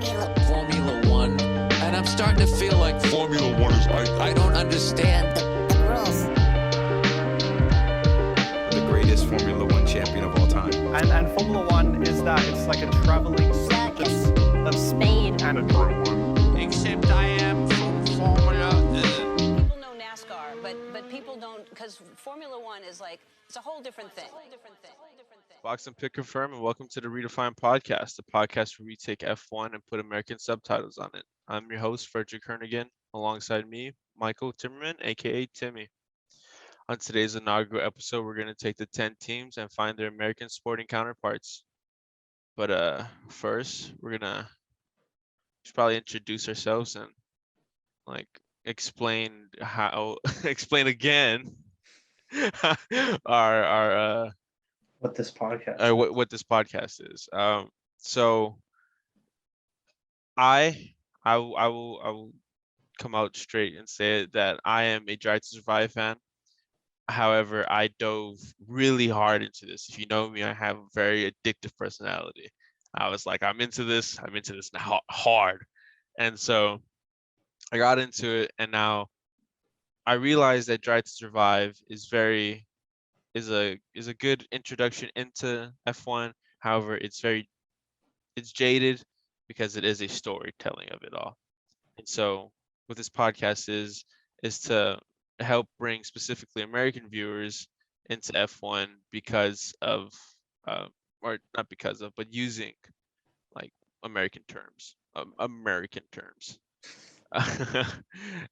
Formula One, and I'm starting to feel like Formula One is I don't understand the rules. The greatest Formula One champion of all time. And Formula One is that it's like a traveling circus of speed and adrenaline. Except I am from Formula. People know NASCAR, but people don't, because Formula One is like, it's a whole different thing. Box and Pick Confirm, and welcome to the Redefined Podcast, the podcast where we take F1 and put American subtitles on it. I'm your host, Frederick Kernigan. Alongside me, Michael Timmerman, aka Timmy. On today's inaugural episode, we're going to take the 10 teams and find their American sporting counterparts. But first, we should probably introduce ourselves and explain again our what this podcast what this podcast is. So I will come out straight and say that I am a Drive to Survive fan. However, I dove really hard into this. If you know me, I have a very addictive personality. I was like, I'm into this now hard. And so I got into it, and now I realized that Drive to Survive is a good introduction into F1. However, it's jaded because it is a storytelling of it all. And so what this podcast is to help bring specifically American viewers into F1 because of or not because of, but using like American terms.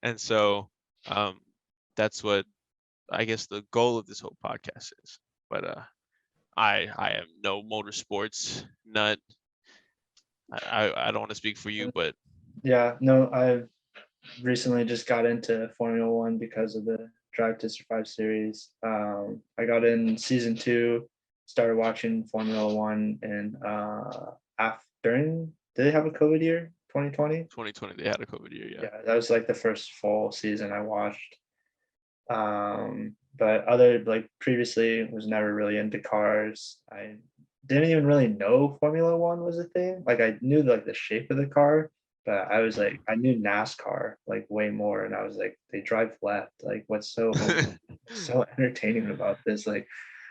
And so that's what I guess the goal of this whole podcast is. But I am no motorsports nut. I don't want to speak for you, but I've recently just got into Formula One because of the Drive to Survive series. I got in season 2, started watching Formula One, and did they have a COVID year? 2020? 2020 they had a COVID year, yeah. Yeah, that was like the first full season I watched. But previously was never really into cars. I didn't even really know Formula One was a thing. Like I knew like the shape of the car, but I knew NASCAR like way more, and I was like, they drive left. Like what's so so entertaining about this?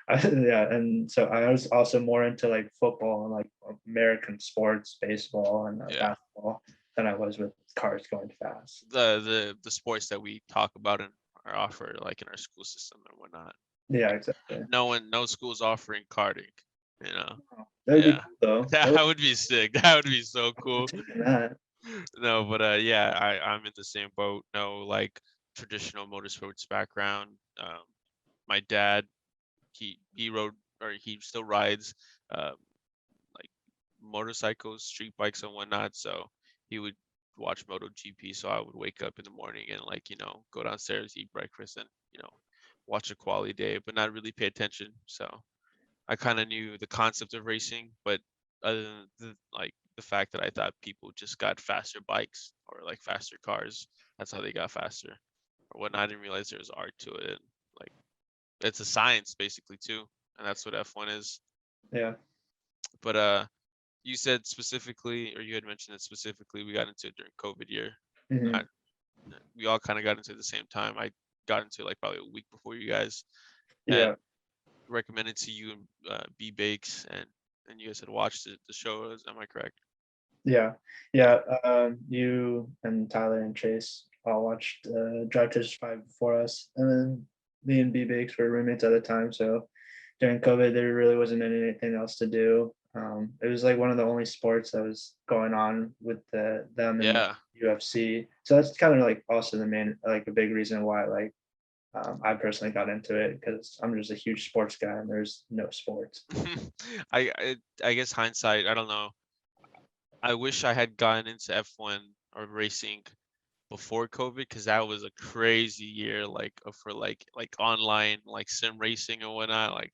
And so I was also more into like football and like American sports, baseball and basketball than I was with cars going fast. The sports that we talk about and are offered like in our school system and whatnot. Yeah, exactly. No school's offering karting, you know. That would be cool, though. That would be sick. That would be so cool. That. No, but I'm in the same boat. No, like traditional motorsports background. My dad, he rode, or he still rides like motorcycles, street bikes and whatnot. So he would watch MotoGP. So I would wake up in the morning and go downstairs, eat breakfast, and watch a quali day, but not really pay attention. So I kind of knew the concept of racing, but other than the fact that I thought people just got faster bikes or like faster cars, that's how they got faster or whatnot. I didn't realize there was art to it. And, like it's a science basically too, and that's what F1 is. Yeah. But you said specifically, or you had mentioned that specifically, we got into it during COVID year. Mm-hmm. We all kind of got into it at the same time. I got into it like probably a week before you guys. Yeah. And recommended to you and B Bakes, and you guys had watched the show. Am I correct? Yeah. You and Tyler and Chase all watched Drive to Survive before us, and then me and B Bakes were roommates at the time. So during COVID, there really wasn't anything else to do. It was like one of the only sports that was going on with them and UFC. So that's kind of like also the main, like a big reason why I personally got into it, because I'm just a huge sports guy and there's no sports. I guess hindsight, I don't know. I wish I had gotten into F1 or racing before COVID, because that was a crazy year for online sim racing and whatnot. Like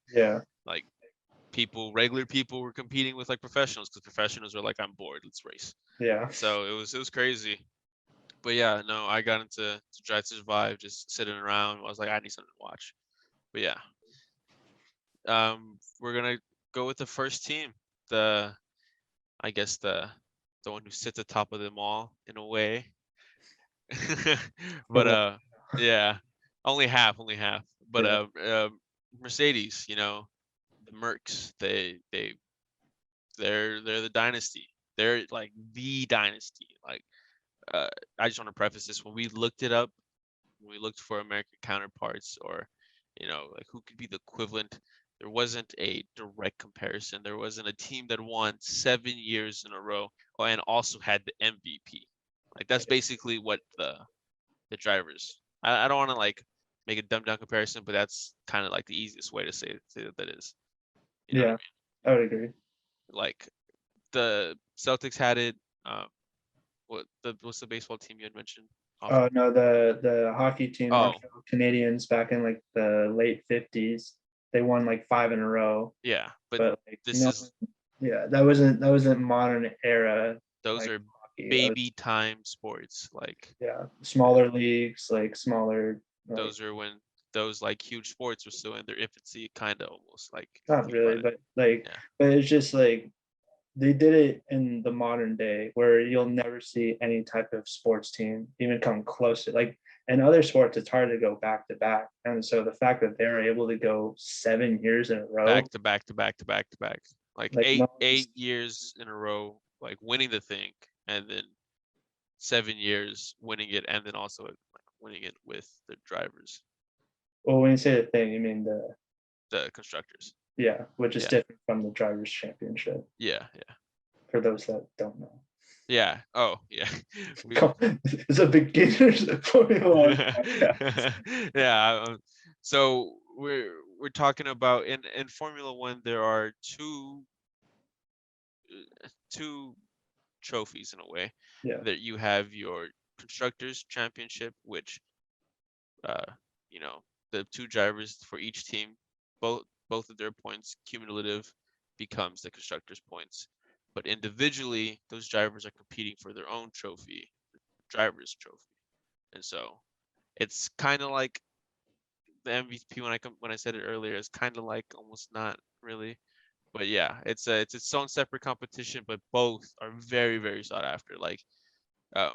regular people were competing with like professionals, because professionals were like, I'm bored, let's race. Yeah. So it was crazy. But yeah, no, I got into Drive to Survive, just sitting around. I was like, I need something to watch. But yeah, we're gonna go with the first team, the the one who sits atop of them all in a way. For But what? yeah, only half. But Yeah. Mercedes, the Mercs, they're the dynasty. They're like the dynasty. Like I just want to preface this: when we looked it up, when we looked for American counterparts, or like who could be the equivalent, there wasn't a direct comparison. There wasn't a team that won 7 years in a row and also had the MVP. Like that's basically what the drivers. I don't want to like make a dumbed down comparison, but that's kind of like the easiest way to say that is. You know what I Yeah, I would agree. mean? Like the Celtics had it. What's the baseball team you had mentioned? Oh no, the hockey team, Oh, Montreal Canadiens, back in like the late 50s, they won like 5 in a row. yeah, but But like this no, is yeah, that wasn't modern era those like are hockey. That was, baby time sports. Like yeah, smaller leagues, like smaller, like those are when those like huge sports were still in their infancy, kind of almost like if you not think about really, it. but like, Yeah, but it's just like they did it in the modern day where you'll never see any type of sports team even come close to like in other sports it's hard to go back to back, and so the fact that they're able to go 7 years in a row, back to back to back to back to back, like like eight no eight years in a row, like winning the thing, and then 7 years winning it, and then also like winning it with the drivers, well, when you say the thing you mean the constructors. yeah, which is Yeah, different from the drivers championship yeah, yeah, for those that don't know. yeah. Oh, yeah. We, It's a beginner's Formula One podcast. yeah. So we're talking about in Formula One, there are two trophies in a way. Yeah, That you have your constructors championship, which uh the two drivers for each team, both of their points cumulative becomes the constructors points, but individually those drivers are competing for their own trophy, drivers trophy. And so it's kind of like the MVP when I said it earlier, is kind of like almost not really. But yeah, it's its own separate competition, but both are very, very sought after. Like um,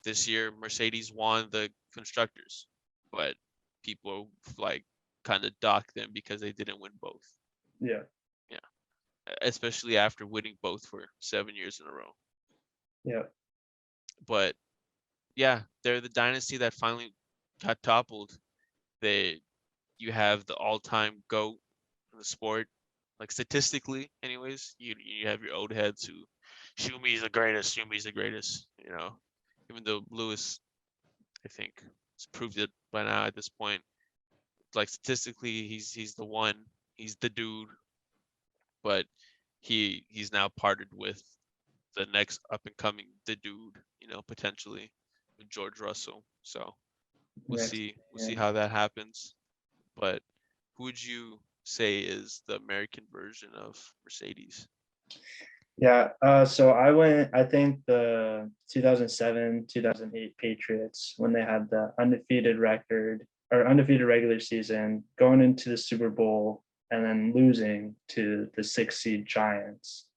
this year, Mercedes won the constructors, but people like kind of dock them because they didn't win both. yeah, Yeah, especially after winning both for 7 years in a row. yeah, But yeah, they're the dynasty that finally got toppled. They You have the all-time GOAT in the sport, like statistically, anyways. You have your old heads who, Schumi's the greatest, Schumi's the greatest. Even though Lewis, I think, has proved it by now at this point. Like statistically, he's the one, he's the dude, but he's now partnered with the next up and coming the dude, potentially with George Russell. So we'll next, see yeah. how that happens. But who would you say is the American version of Mercedes? Yeah, so I think the 2007, 2008 Patriots, when they had the undefeated record or undefeated regular season, going into the Super Bowl and then losing to the 6 seed Giants,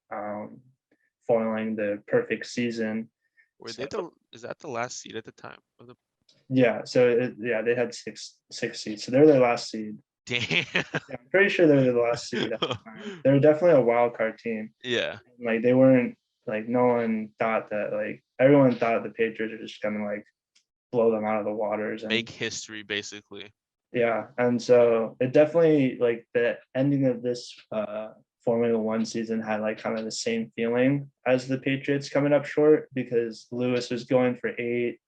foiling the perfect season. Were So they is that the last seed at the time of the yeah, so yeah, they had six seeds, so they're their last seed. damn? Yeah, I'm pretty sure they were the last seed at the time. They were definitely a wild card team. Yeah, Like they weren't like no one thought that like everyone thought the Patriots were just gonna like blow them out of the waters, and make history basically. yeah, and so it definitely like the ending of this Formula One season had like kind of the same feeling as the Patriots coming up short because Lewis was going for 8.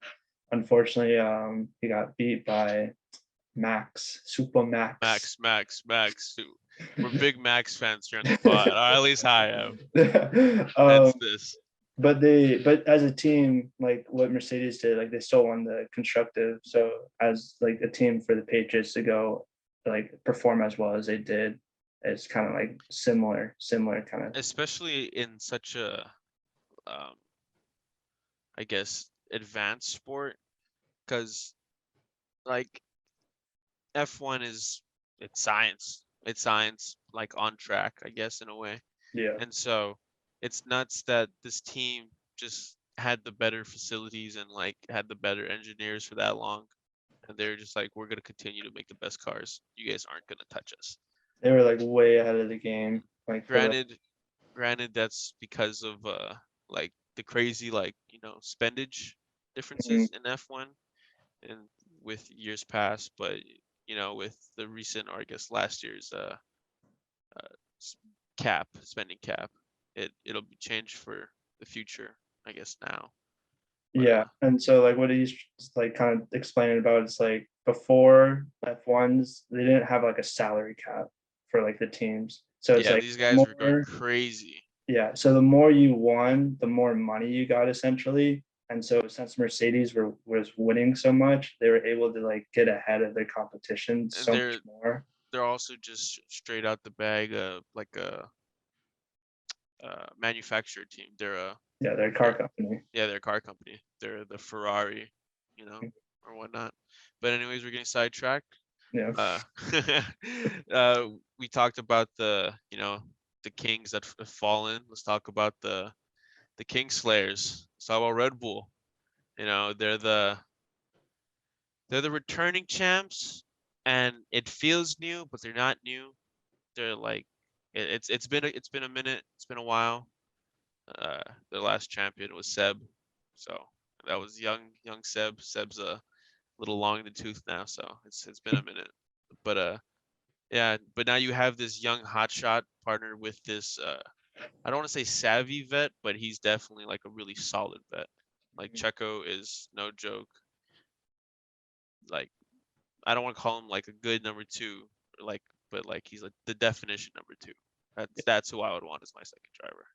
Unfortunately, he got beat by Max, Super Max. Max. We're big Max fans here on the pod, or at least I am. um, That's this. but as a team, like what Mercedes did, like they still won the constructive. So as like a team for the Patriots to go like perform as well as they did, it's kind of like similar kind of. Especially in such a, um, I guess, advanced sport, because like F1 it's science. It's science, like on track, I guess, in a way. Yeah, And so it's nuts that this team just had the better facilities and like had the better engineers for that long, and they're just like, we're gonna continue to make the best cars. You guys aren't gonna touch us. They were like way ahead of the game. Like for the, Granted, that's because of like the crazy like spendage differences in F1 and with years past, but with the recent, or I guess last year's spending cap, it'll be changed for the future, I guess now. But, yeah. And so like what he's like kind of explaining about, it's like before F1s, they didn't have like a salary cap for like the teams. So it's yeah, like these guys were going more, crazy. yeah. So the more you won, the more money you got essentially. And so since Mercedes was winning so much, they were able to like get ahead of their competition And so much more. they're also just straight out the bag, like a manufacturer team. Yeah, their car company. Yeah, they're a car company. They're the Ferrari, or whatnot. But anyways, we're getting sidetracked. Yeah. We talked about the kings that have fallen. Let's talk about the king slayers. Let's talk about Red Bull. They're the returning champs, and it feels new, but they're not new. They're like it's been a minute. It's been a while. Their last champion was Seb, so that was young Seb. Seb's a little long in the tooth now, so it's been a minute. But yeah, but now you have this young hotshot partnered with this I don't want to say savvy vet, but he's definitely like a really solid vet. Like Checo is no joke. Like I don't want to call him like a good number two, but like he's like the definition number two. That's who I would want as my second driver.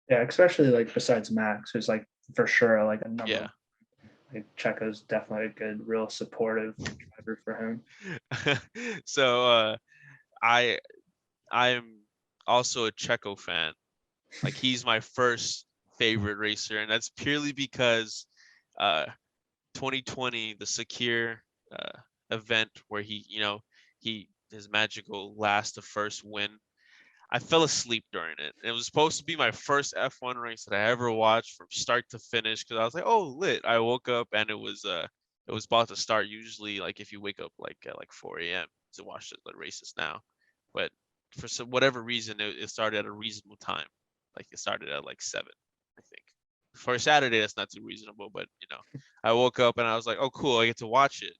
Yeah, especially like besides Max, who's like for sure like a number. Yeah. Like Checo's definitely a good, real supportive driver for him. So I am also a Checo fan. Like he's my first favorite racer, and that's purely because 2020, the Sakir event where his magical the first win. I fell asleep during it. It was supposed to be my first F1 race that I ever watched from start to finish, because I was like, oh, lit. I woke up and it was about to start. Usually, like if you wake up like at like 4 a.m. to watch the races now, but for whatever reason, it started at a reasonable time. Like it started at like 7, I think. For a Saturday, that's not too reasonable, but I woke up and I was like, oh, cool, I get to watch it.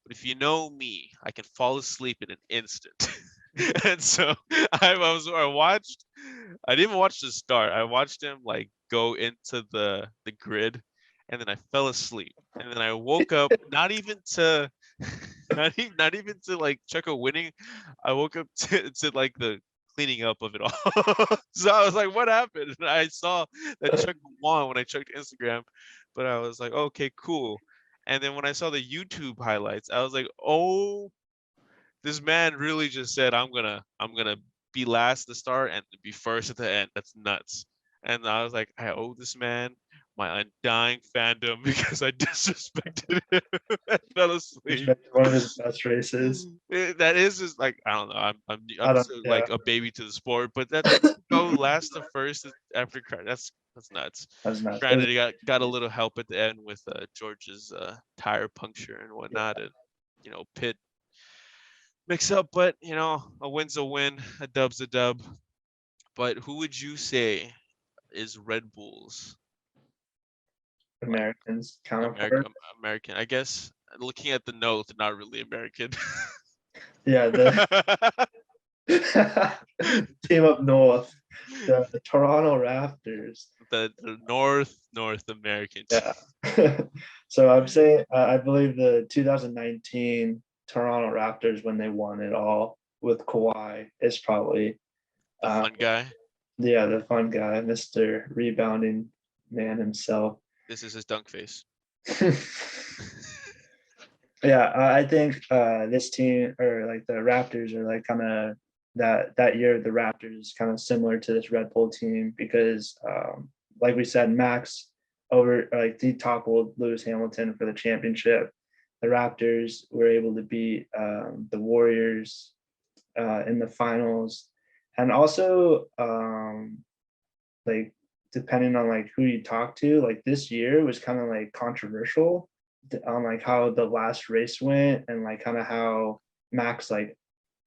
But if you know me, I can fall asleep in an instant. And so I watched. I didn't even watch the start. I watched him like go into the grid, and then I fell asleep. And then I woke up not even to like Checo winning. I woke up to like the cleaning up of it all. So I was like, what happened? And I saw that Checo won when I checked Instagram, but I was like, okay, cool. And then when I saw the YouTube highlights, I was like, oh, this man really just said, I'm gonna be last at the start and be first at the end. That's nuts. And I was like, I owe this man my undying fandom because I disrespected him and fell asleep. One of his best races. That is just like, I don't know. I I'm don't- still yeah. like a baby to the sport, but that go last to first after crash. That's nuts. That's nuts. Granted, he got a little help at the end with George's tire puncture and whatnot, and pit mix up, but a win's a win, a dub's a dub. But who would you say is Red Bull's Americans counterpart. American? I guess looking at the note, they're not really American. Yeah, the team up north, the Toronto Raptors. the North American team. Yeah. So I'm saying I believe the 2019 Toronto Raptors, when they won it all with Kawhi, is probably The fun guy. Yeah, the fun guy, Mr. Rebounding Man himself. This is his dunk face. Yeah, I think this team, or like the Raptors, are like kind of that year. The Raptors is kind of similar to this Red Bull team because, like we said, Max he toppled Lewis Hamilton for the championship. The Raptors were able to beat the Warriors in the finals, and also like depending on like who you talk to, like this year was kind of like controversial on like how the last race went and like kind of how Max like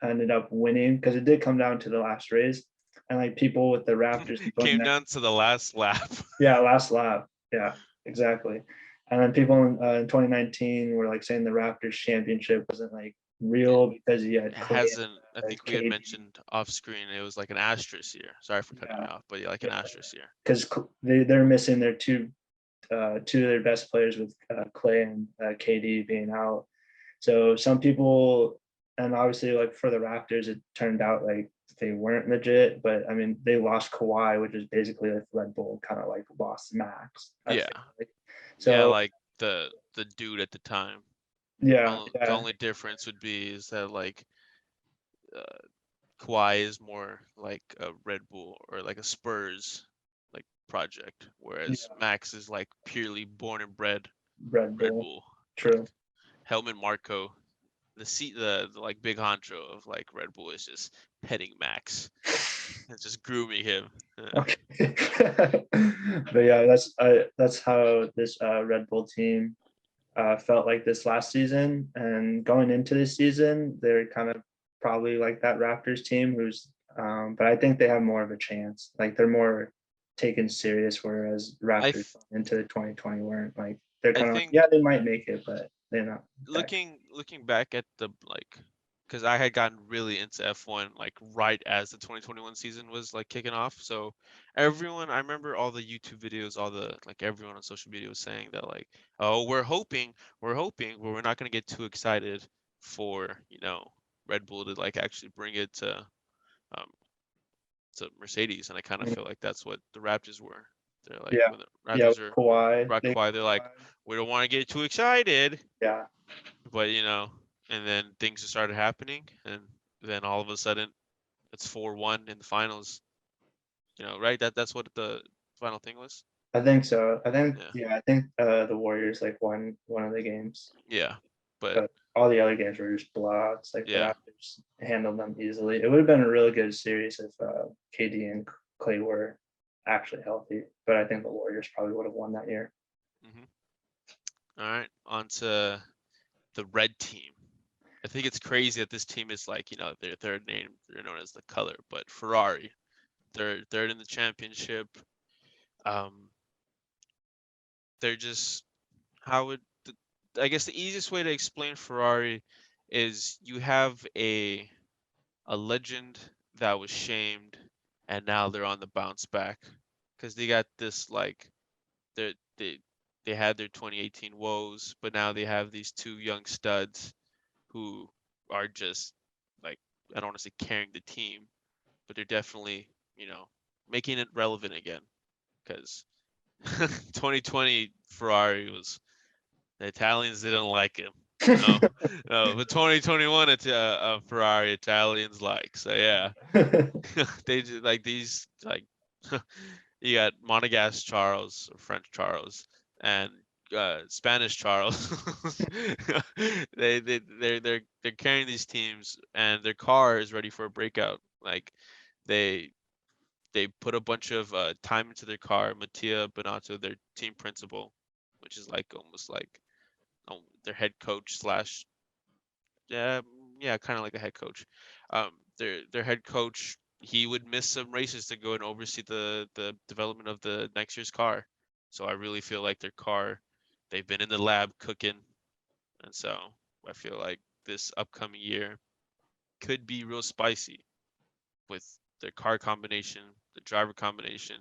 ended up winning, because it did come down to the last race, and like people with the Raptors Came down to the last lap. yeah, last lap. Yeah, exactly. And then people in 2019 were like saying the Raptors championship wasn't like real because he had It Clay hasn't. I and think we had KD. mentioned off screen. It was like an asterisk year. Sorry for cutting you Yeah, off, but yeah, like an asterisk year. because they're missing their two of their best players with Clay and KD being out. So some people, and obviously like for the Raptors, it turned out like they weren't legit. But I mean, they lost Kawhi, which is basically like Red Bull kind of like lost Max. I Yeah. feel like. Yeah, So like the dude at the time. yeah, The yeah, only difference would be is that like uh, Kawhi is more like a Red Bull or like a Spurs like project, whereas yeah, Max is like purely born and bred Red Red Bull. Bull. Like True. Helmut Marko, the like big honcho of like Red Bull is just petting Max. It's just grooming him. Okay. But yeah, that's how this Red Bull team felt like this last season. And going into this season, they're kind of probably like that Raptors team who's but I think they have more of a chance. Like they're more taken serious, whereas I Raptors into 2020 weren't like they're I kind of like, think yeah, they might make it, but they're not that. looking back at the like, because I had gotten really into F1 like right as the 2021 season was like kicking off. So everyone, I remember all the YouTube videos, all the like everyone on social media was saying that like, oh, we're hoping, but we're not gonna get too excited for Red Bull to like actually bring it um to Mercedes, and I kind of feel like that's what the Raptors were. They're like Yeah, when the yeah, Raptors with are Kawhi, brought Kawhi, they're like, we don't want to get too excited, yeah, but and then things just started happening, and then all of a sudden it's 4-1 in the finals. Right? That's what the final thing was. I think so. I think Yeah, yeah, I think the Warriors like won one of the games, yeah, but but all the other games were just blowouts. Like the yeah, Raptors handled them easily. It would have been a really good series if KD and Clay were actually healthy, but I think the Warriors probably would have won that year. hmm all right, on to the red team. I think it's crazy that this team is like, their third name, they're known as the color, but Ferrari, they're third in the championship. Um, they're just how would I guess the easiest way to explain Ferrari is you have a legend that was shamed, and now they're on the bounce back because they got this like they they had their 2018 woes, but now they have these two young studs who are just like, I don't want to say carrying the team, but they're definitely making it relevant again, because 2020 Ferrari was, the Italians didn't like him. No, no, but 2021 it's Ferrari Italians like. So yeah, they just like these like you got Monegasque Charles, or French Charles, and Spanish Charles. They're carrying these teams, and their car is ready for a breakout. Like they they put a bunch of time into their car. Mattia Bonato, their team principal, which is like almost like their head coach slash, yeah, yeah, kind of like a head coach. Their head coach, he would miss some races to go and oversee the development of the next year's car. So I really feel like their car, they've been in the lab cooking, and so I feel like this upcoming year could be real spicy with their car combination, the driver combination,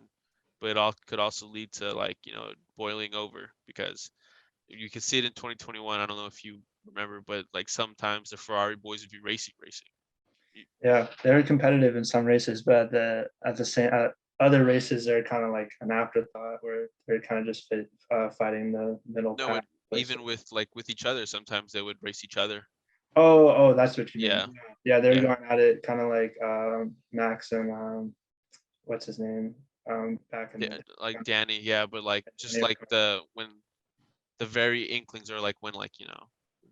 but it all could also lead to like boiling over, because you can see it in 2021. I don't know if you remember, but like sometimes the Ferrari boys would be racing. Yeah, they're competitive in some races, but at the same other races they're kind of like an afterthought where they're kind of just fighting the middle No, pack. even with each other, sometimes they would race each other. Oh, that's what you mean. Yeah, Yeah, they're yeah, going at it kind of like Max and what's his name? Back in yeah, the like Danny. Yeah, but like just like when the very inklings are like when like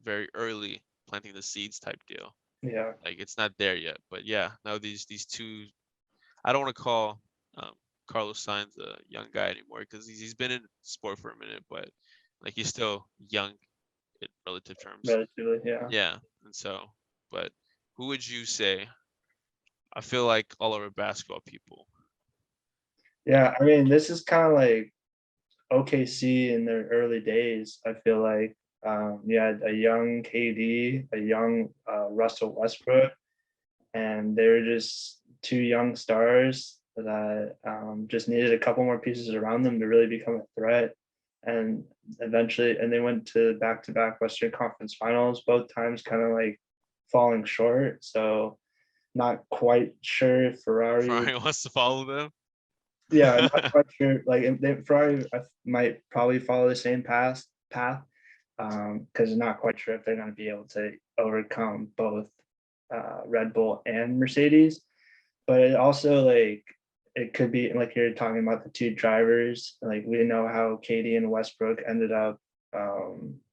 very early planting the seeds type deal. yeah, Like it's not there yet, but yeah, now these two, I don't want to call Carlos Sainz a young guy anymore because he's been in sport for a minute, but like he's still young in relative terms. Relatively, yeah. Yeah, and so, but who would you say? I feel like all of our basketball people. Yeah, I mean, this is kind of like OKC in their early days. I feel like you had a young KD, a young Russell Westbrook, and they were just two young stars that just needed a couple more pieces around them to really become a threat. And eventually, and they went to back-to-back Western Conference Finals, both times kind of like falling short. So not quite sure if Ferrari Wants to follow them. yeah, I'm not quite sure. Like they probably might probably follow the same path, because I'm not quite sure if they're going to be able to overcome both Red Bull and Mercedes. But it also like it could be like you're talking about the two drivers. Like we know how Katie and Westbrook ended up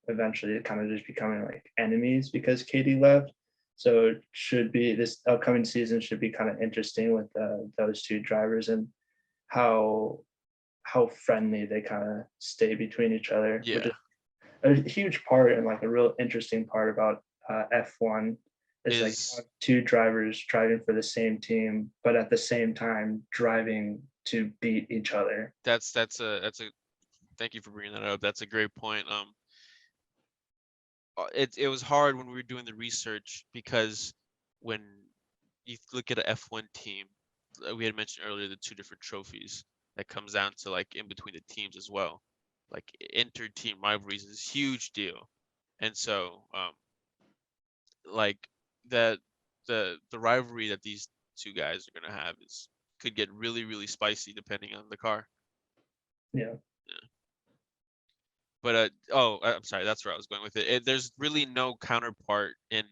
eventually kind of just becoming like enemies because Katie left. So it should be this upcoming season should be kind of interesting with those two drivers and how friendly they kind of stay between each other, which Yeah, is a huge part and like a real interesting part about F1 is like you have two drivers driving for the same team, but at the same time driving to beat each other. that's a thank you for bringing that up. That's a great point. It was hard when we were doing the research because when you look at an F1 team, we had mentioned earlier the two different trophies that comes down to like in between the teams as well. Like inter-team rivalries is a huge deal, and so like that the rivalry that these two guys are gonna have is could get really spicy depending on the car. Yeah. But I'm sorry, that's where I was going with it. There's really no counterpart in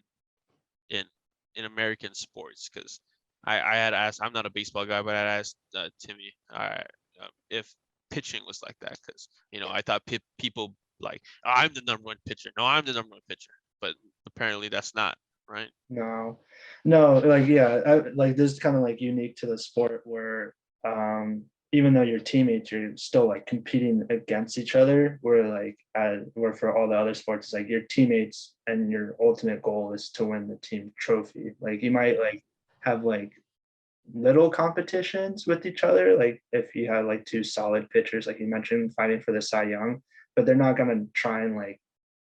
in American sports because I had asked. I'm not a baseball guy, but I had asked Timmy if pitching was like that because I thought people like I'm the number one pitcher. No, I'm the number one pitcher, but apparently that's not right. No, like yeah, like this is kind of like unique to the sport where even though you're teammates, you're still like competing against each other. Where for all the other sports, it's like your teammates and your ultimate goal is to win the team trophy. Like you might like have like little competitions with each other, like if you have like two solid pitchers, like you mentioned, fighting for the Cy Young, but they're not gonna try and like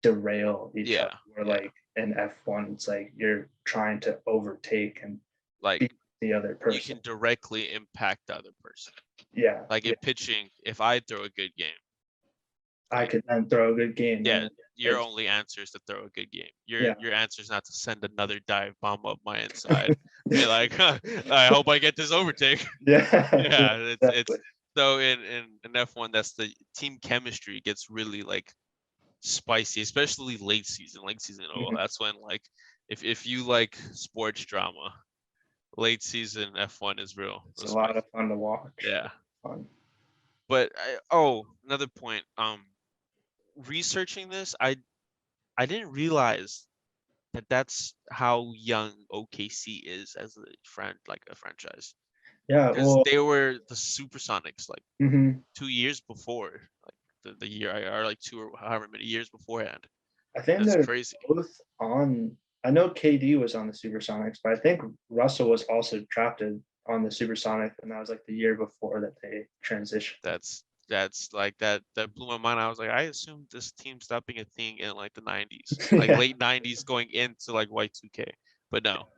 derail each other. Or like in F1, it's like you're trying to overtake and Like beat the other you person. can directly impact the other person. Yeah. Like in pitching, if I throw a good game, I could then throw a good game. yeah, and your it's- only answer is to throw a good game. Yeah. Your answer is not to send another dive bomb up my inside. Be like, I hope I get this overtake. Yeah. Yeah, it's exactly. so in F1 that's the team chemistry gets really like spicy, especially late season. Late season, Mhm. that's when like if you like sports drama, late season F1 is real. It's a lot of fun to watch. Yeah. Fun. But another point. Researching this, I didn't realize that that's how young OKC is as a franchise. Yeah. Because Well. they were the Supersonics like Mhm. 2 years before, like the year or like 2 or however many years beforehand. I think That's they're crazy. both on. I know KD was on the Supersonics, but I think Russell was also drafted on the Supersonic, and that was like the year before that they transitioned. That's like that blew my mind. I was like, I assumed this team stopped being a thing in like the 90s, like Yeah. late 90s going into like Y2K. But no,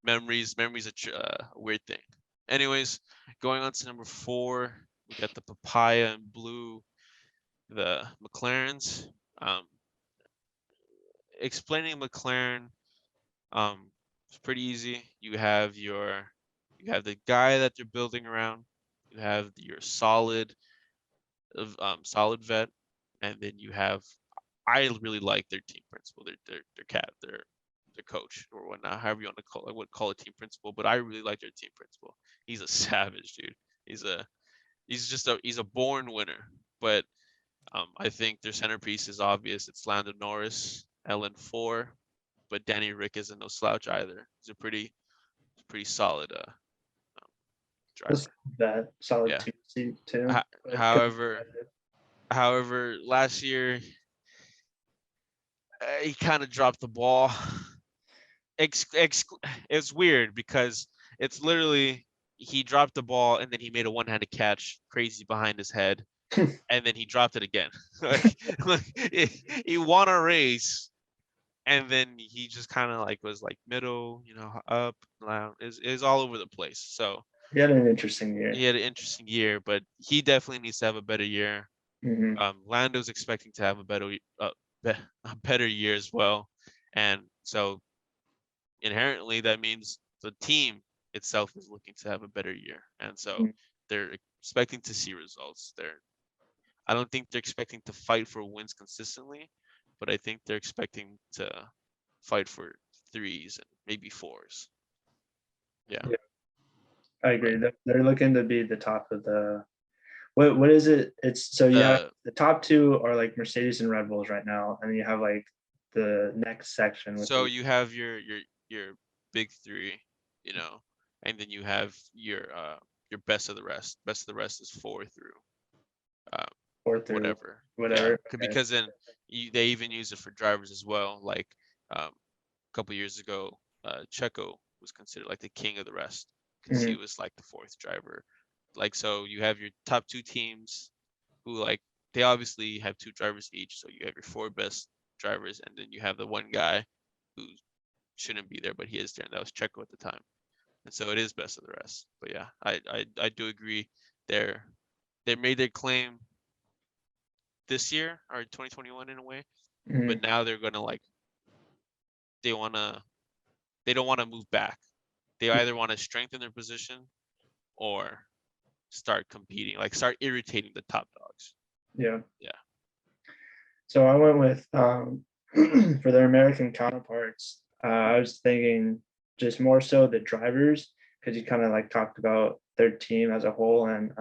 memories a weird thing. Anyways, going on to number 4, we got the papaya and blue, the McLarens. Explaining McLaren, it's pretty easy. You have the guy that they're building around. You have your solid vet, and then you have. I really like their team principal, their coach or whatnot, however you want to call it. I wouldn't call it team principal, but I really like their team principal. He's a savage, dude. He's a born winner. But I think their centerpiece is obvious. It's Lando Norris, LN4, but Danny Rick isn't no slouch either. He's a pretty solid That's driver. that solid Yeah. 2 seat too. Ho- But it could be However, competitive. however, last year he kind of dropped the ball. It's weird because it's literally he dropped the ball and then he made a one-handed catch, crazy behind his head, and then he dropped it again. He won a race, and then he just kind of like was like middle, up, down, is all over the place. So He had an interesting year. he had an interesting year, but he definitely needs to have a better year. Hmm. Lando's expecting to have a better year as well, and so inherently that means the team itself is looking to have a better year, and so they're expecting to see results. I don't think they're expecting to fight for wins consistently, but I think they're expecting to fight for threes and maybe fours. Yeah. Yeah. I agree. But They're looking to be the top of the. What is it? It's so you have the the top two are like Mercedes and Red Bulls right now, and you have like the next section with so you have your big three, and then you have your best of the rest. Best of the rest is 4 through uh, four through whatever. Yeah, whatever. Okay. because then they even use it for drivers as well. Like a couple years ago, Checo was considered like the king of the rest because he Mhm. was like the 4th driver. Like, so you have your top 2 teams who like they obviously have 2 drivers each. So you have your 4 best drivers, and then you have the one guy who shouldn't be there, but he is there, and that was Checo at the time. And so it is best of the rest. But yeah, I do agree. They made their claim this year or 2021 in a way, but Mhm. now they're gonna like they wanna they don't want to move back. They either want to strengthen their position or start competing, like start irritating the top dogs. Yeah. Yeah. So I went with for their American counterparts. I was thinking just more so the drivers because you kind of like talked about their team as a whole, and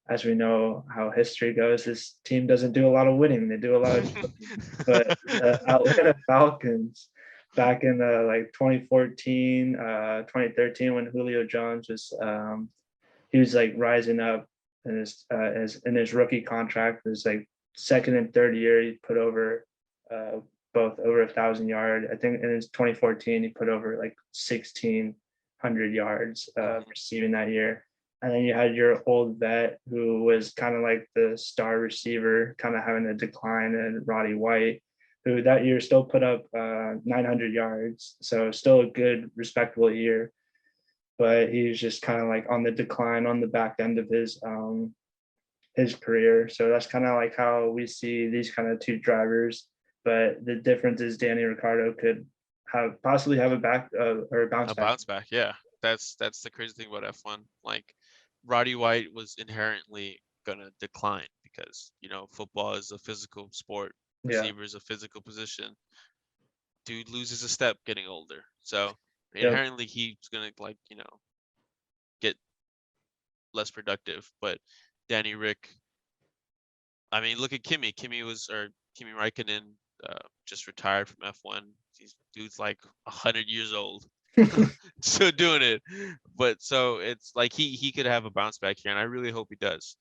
as we know how history goes, this team doesn't do a lot of winning. They do a lot of but the Atlanta Falcons back in like 2014, 2013 when Julio Jones was he was like rising up in his rookie contract. It was like second and third year he put over both over 1,000 yards. I think in his 2014 he put over like 1,600 yards receiving that year. And then you had your old vet who was kind of like the star receiver, kind of having a decline, and Roddy White, who that year still put up 900 yards. So still a good, respectable year. But he's just kind of like on the decline on the back end of his career. So that's kind of like how we see these kind of 2 drivers. But the difference is Danny Ricciardo could possibly have a back or a bounce A back. bounce back, yeah. That's the crazy thing about F1. Like Roddy White was inherently gonna decline because football is a physical sport. Yeah. Receiver is a physical position. Dude loses a step getting older, so Yep. inherently he's gonna get less productive. But Danny Rick, I mean, look at Kimi. Kimi Raikkonen just retired from F1. Dude's like 100 years old, still doing it. But so it's like he could have a bounce back here, and I really hope he does.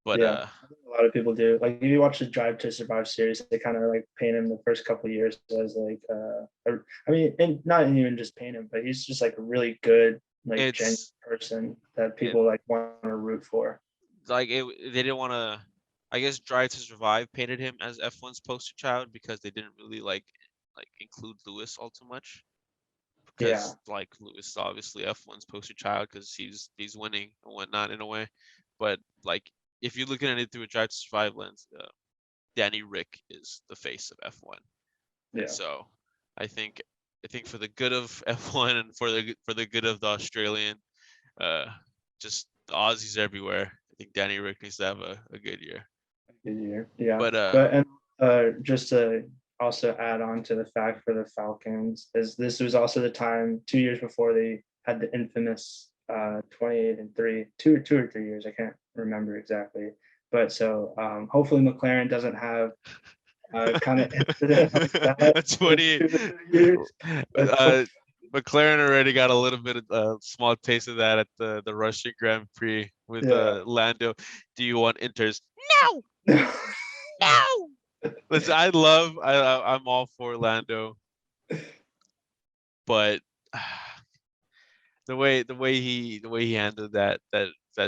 But Yeah, I think a lot of people do. Like if you watch the Drive to Survive series, they kind of like paint him the first couple of years as like I mean, and not even just paint him, but he's just like a really good, like genuine it's person that people like want to root for. like they didn't want to. I guess Drive to Survive painted him as F1's poster child because they didn't really like include Lewis all too much. Yeah, Because like Lewis is obviously F1's poster child because he's winning and whatnot in a way. But like if you're looking at it through a Drive to Survive lens, Danny Rick is the face of F1. And yeah, so I think for the good of F1 and for the good of the Australian, just the Aussies everywhere, I think Danny Rick needs to have a good year. good year. Yeah, But but and just to also add on to the fact for the Falcons is this was also the time 2 years before they had the infamous 28-3, two or 3 years, I can't remember exactly. But so hopefully McLaren doesn't have kind of incident like that. 20 2 years. uh McLaren already got a little bit of a small taste of that at the Russian Grand Prix with Yeah. Lando. Do you want Inters? No, no. Listen, I'm all for Lando, but the way he handled that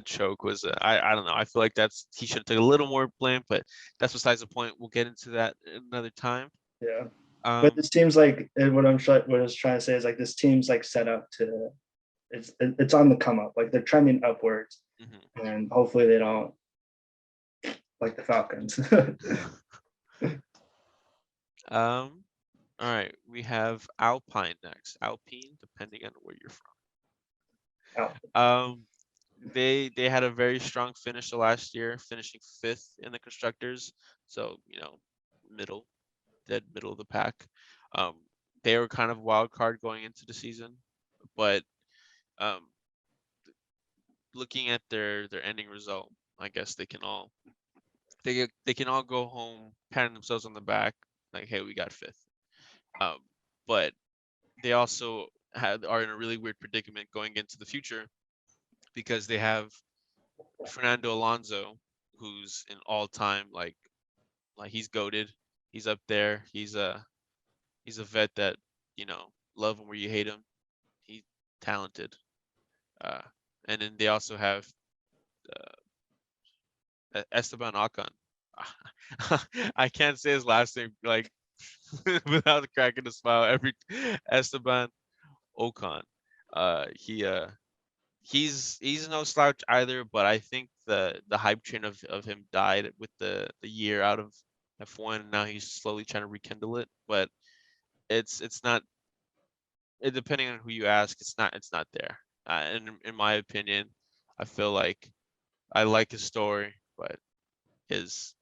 choke was I don't know. I feel like he should have taken a little more blame, but that's besides the point. We'll get into that another time. Yeah. But Um, this team's like what I was trying to say is like this team's like set up to it's on the come up. Like they're trending upwards, mhm. and hopefully they don't like the Falcons. All right, we have Alpine next. Alpine, depending on where you're Oh, from. They had a very strong finish the last year, finishing 5th in the constructors. So, dead middle of the pack. Um, they were kind of wild card going into the season, but um, looking at their ending result, I guess they can all go home patting themselves on the back, like, hey, we got 5th. But they also are in a really weird predicament going into the future because they have Fernando Alonso, who's an all-time like he's goated. He's up there. He's a vet that love him where you hate him. He's talented. Uh, and then they also have Esteban Ocon. I can't say his last name like without cracking a smile. Esteban Ocon. He's no slouch either, but I think the hype train of him died with the year out of F1, and now he's slowly trying to rekindle it. But it's not. Depending on who you ask, it's not there. And in my opinion, I feel like I like his story, but his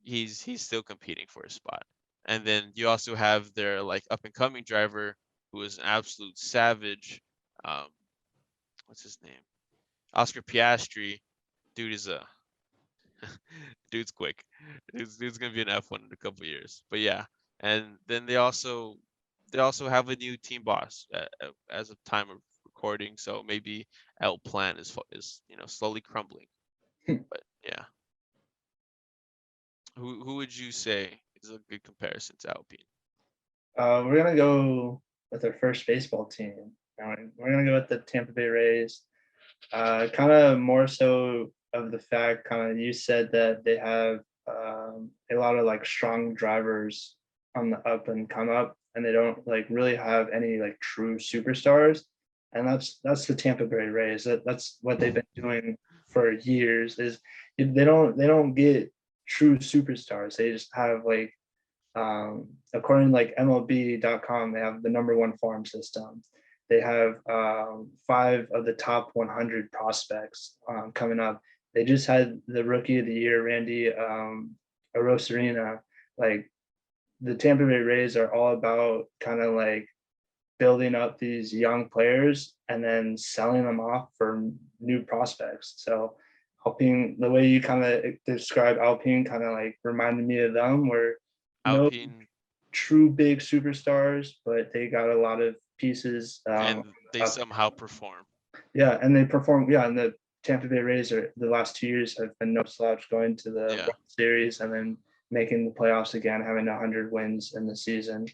he's still competing for a spot. And then you also have their like up and coming driver who is an absolute savage. Um, what's his name? Oscar Piastri. Dude is a dude's quick. Dude's gonna be an F1 in a couple years. But yeah, and then they also have a new team boss as of time of recording. So maybe Ep1 is slowly crumbling. But yeah, who would you say is a good comparison to Alpine? we're gonna go with our first baseball team. We're gonna go with the Tampa Bay Rays. Kind of more so of the fact, kind of you said that they have a lot of like strong drivers on the up and come up, and they don't like really have any like true superstars. And that's the Tampa Bay Rays. That's what they've been doing for years. Is they don't get true superstars. They just have like according to like MLB.com, they have the number one farm system. They have 5 of the top 100 prospects coming up. They just had the rookie of the year, Randy Arosarena. Like the Tampa Bay Rays are all about kind of like building up these young players and then selling them off for new prospects. So Alpine, the way you kind of describe Alpine, kind of like reminded me of them, where no Alpine, true big superstars, but they got a lot of pieces. and they Up. somehow perform. Yeah, and they perform. Yeah, and the Tampa Bay Rays are the last 2 years have been no slouch, going to the Yeah. World Series and then making the playoffs again, having 100 wins in the season,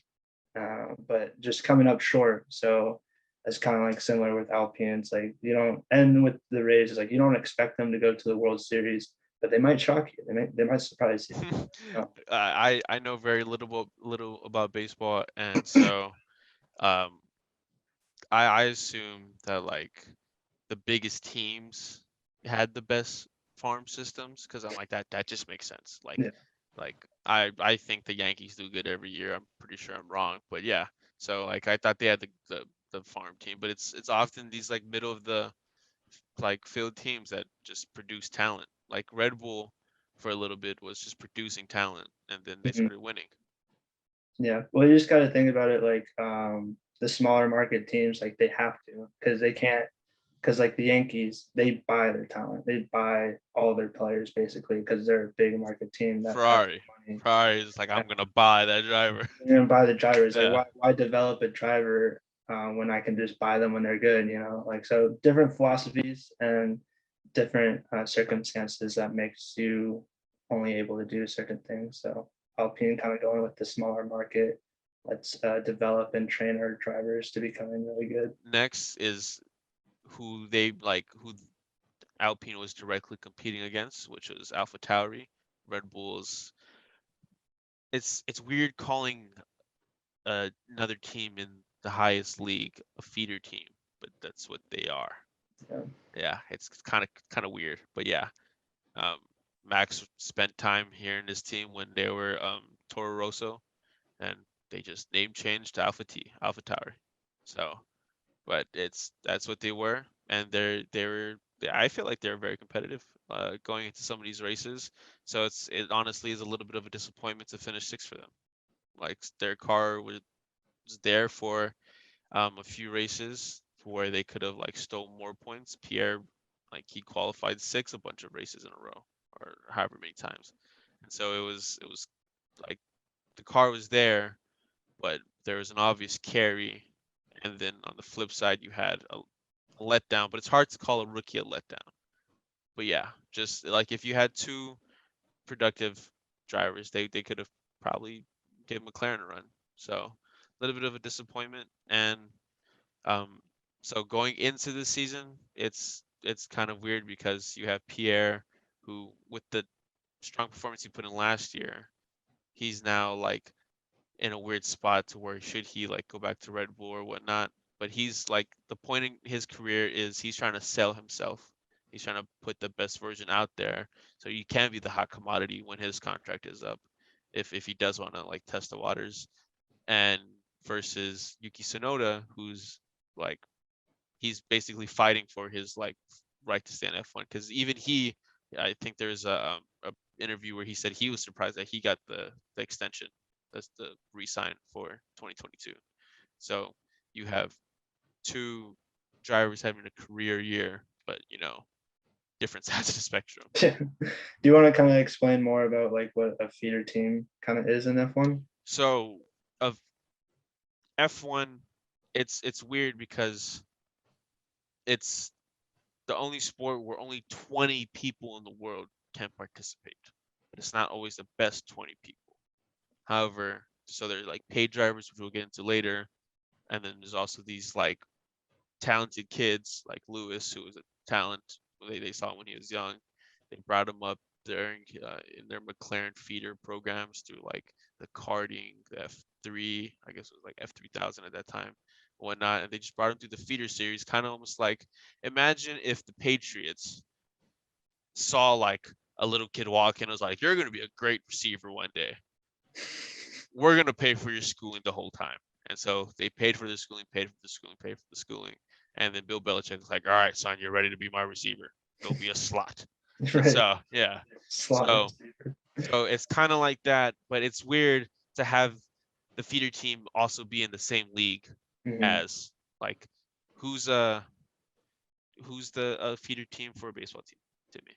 but just coming up short. So it's kind of like similar with Alpine. It's like you don't, and with the Rays, it's like you don't expect them to go to the World Series, but they might shock you. They might surprise you. Oh. I know very little about baseball, and so um, I assume that like the biggest teams had the best farm systems because I'm like that just makes sense. Yeah. Like I think the Yankees do good every year. I'm pretty sure I'm wrong, but yeah. So like I thought they had the farm team, but it's often these like middle of the like field teams that just produce talent. Like Red Bull for a little bit was just producing talent, and then they Mhm. started winning. Yeah. Well, you just got to think about it like the smaller market teams, like they have to, because they can't because like the Yankees, they buy their talent, they buy all their players basically because they're a big market team that has money. Ferrari is like, I'm gonna buy that driver. You're gonna buy the drivers. Like, Yeah. why develop a driver when I can just buy them when they're good? You know, like, so different philosophies and different circumstances that makes you only able to do certain things. So Alpine kind of going with the smaller market. Let's develop and train our drivers to becoming really good. Next is who Alpine was directly competing against, which was Alpha Tauri. Red Bulls. It's weird calling another team in the highest league a feeder team, but that's what they are. Yeah, it's kind of weird, but yeah. Max spent time here in this team when they were Toro Rosso, and they just name changed to Alpha Tauri. So, but that's what they were, and I feel like they're very competitive going into some of these races. So it honestly is a little bit of a disappointment to finish sixth for them. Like their car was there for a few races where they could have like stole more points. Pierre, like he qualified sixth a bunch of races in a row, or however many times, and so it was like the car was there, but there was an obvious carry, and then on the flip side you had a letdown. But it's hard to call a rookie a letdown. But yeah, just like if you had two productive drivers, they could have probably gave McLaren a run. So a little bit of a disappointment. And so going into the season, it's kind of weird because you have Pierre, who with the strong performance he put in last year, he's now like in a weird spot to where should he like go back to Red Bull or whatnot. But he's like, the point in his career is he's trying to sell himself. He's trying to put the best version out there. So you can be the hot commodity when his contract is up, if he does want to like test the waters. And versus Yuki Tsunoda, who's like, he's basically fighting for his like right to stay in F1, because even I think there's a interview where he said he was surprised that he got the extension, that's the re-sign for 2022. So you have two drivers having a career year, but different sides of the spectrum. Do you want to kind of explain more about like what a feeder team kind of is in F1? So of F1, it's weird because it's the only sport where only 20 people in the world can participate. But it's not always the best 20 people. However, so there's like paid drivers, which we'll get into later, and then there's also these like talented kids like Lewis, who was a talent. They saw when he was young. They brought him up during in their McLaren feeder programs through like the karting, the F3, I guess it was like F3000 at that time, whatnot. And they just brought him through the feeder series, kind of almost like, imagine if the Patriots saw like a little kid walk in and was like, "You're going to be a great receiver one day. We're going to pay for your schooling the whole time." And so they paid for the schooling, paid for the schooling, paid for the schooling. And then Bill Belichick was like, "All right, son, you're ready to be my receiver. Go be a slot." Right. So yeah, Slot so it's kind of like that, but it's weird to have the feeder team also be in the same league as like who's the feeder team for a baseball team to me.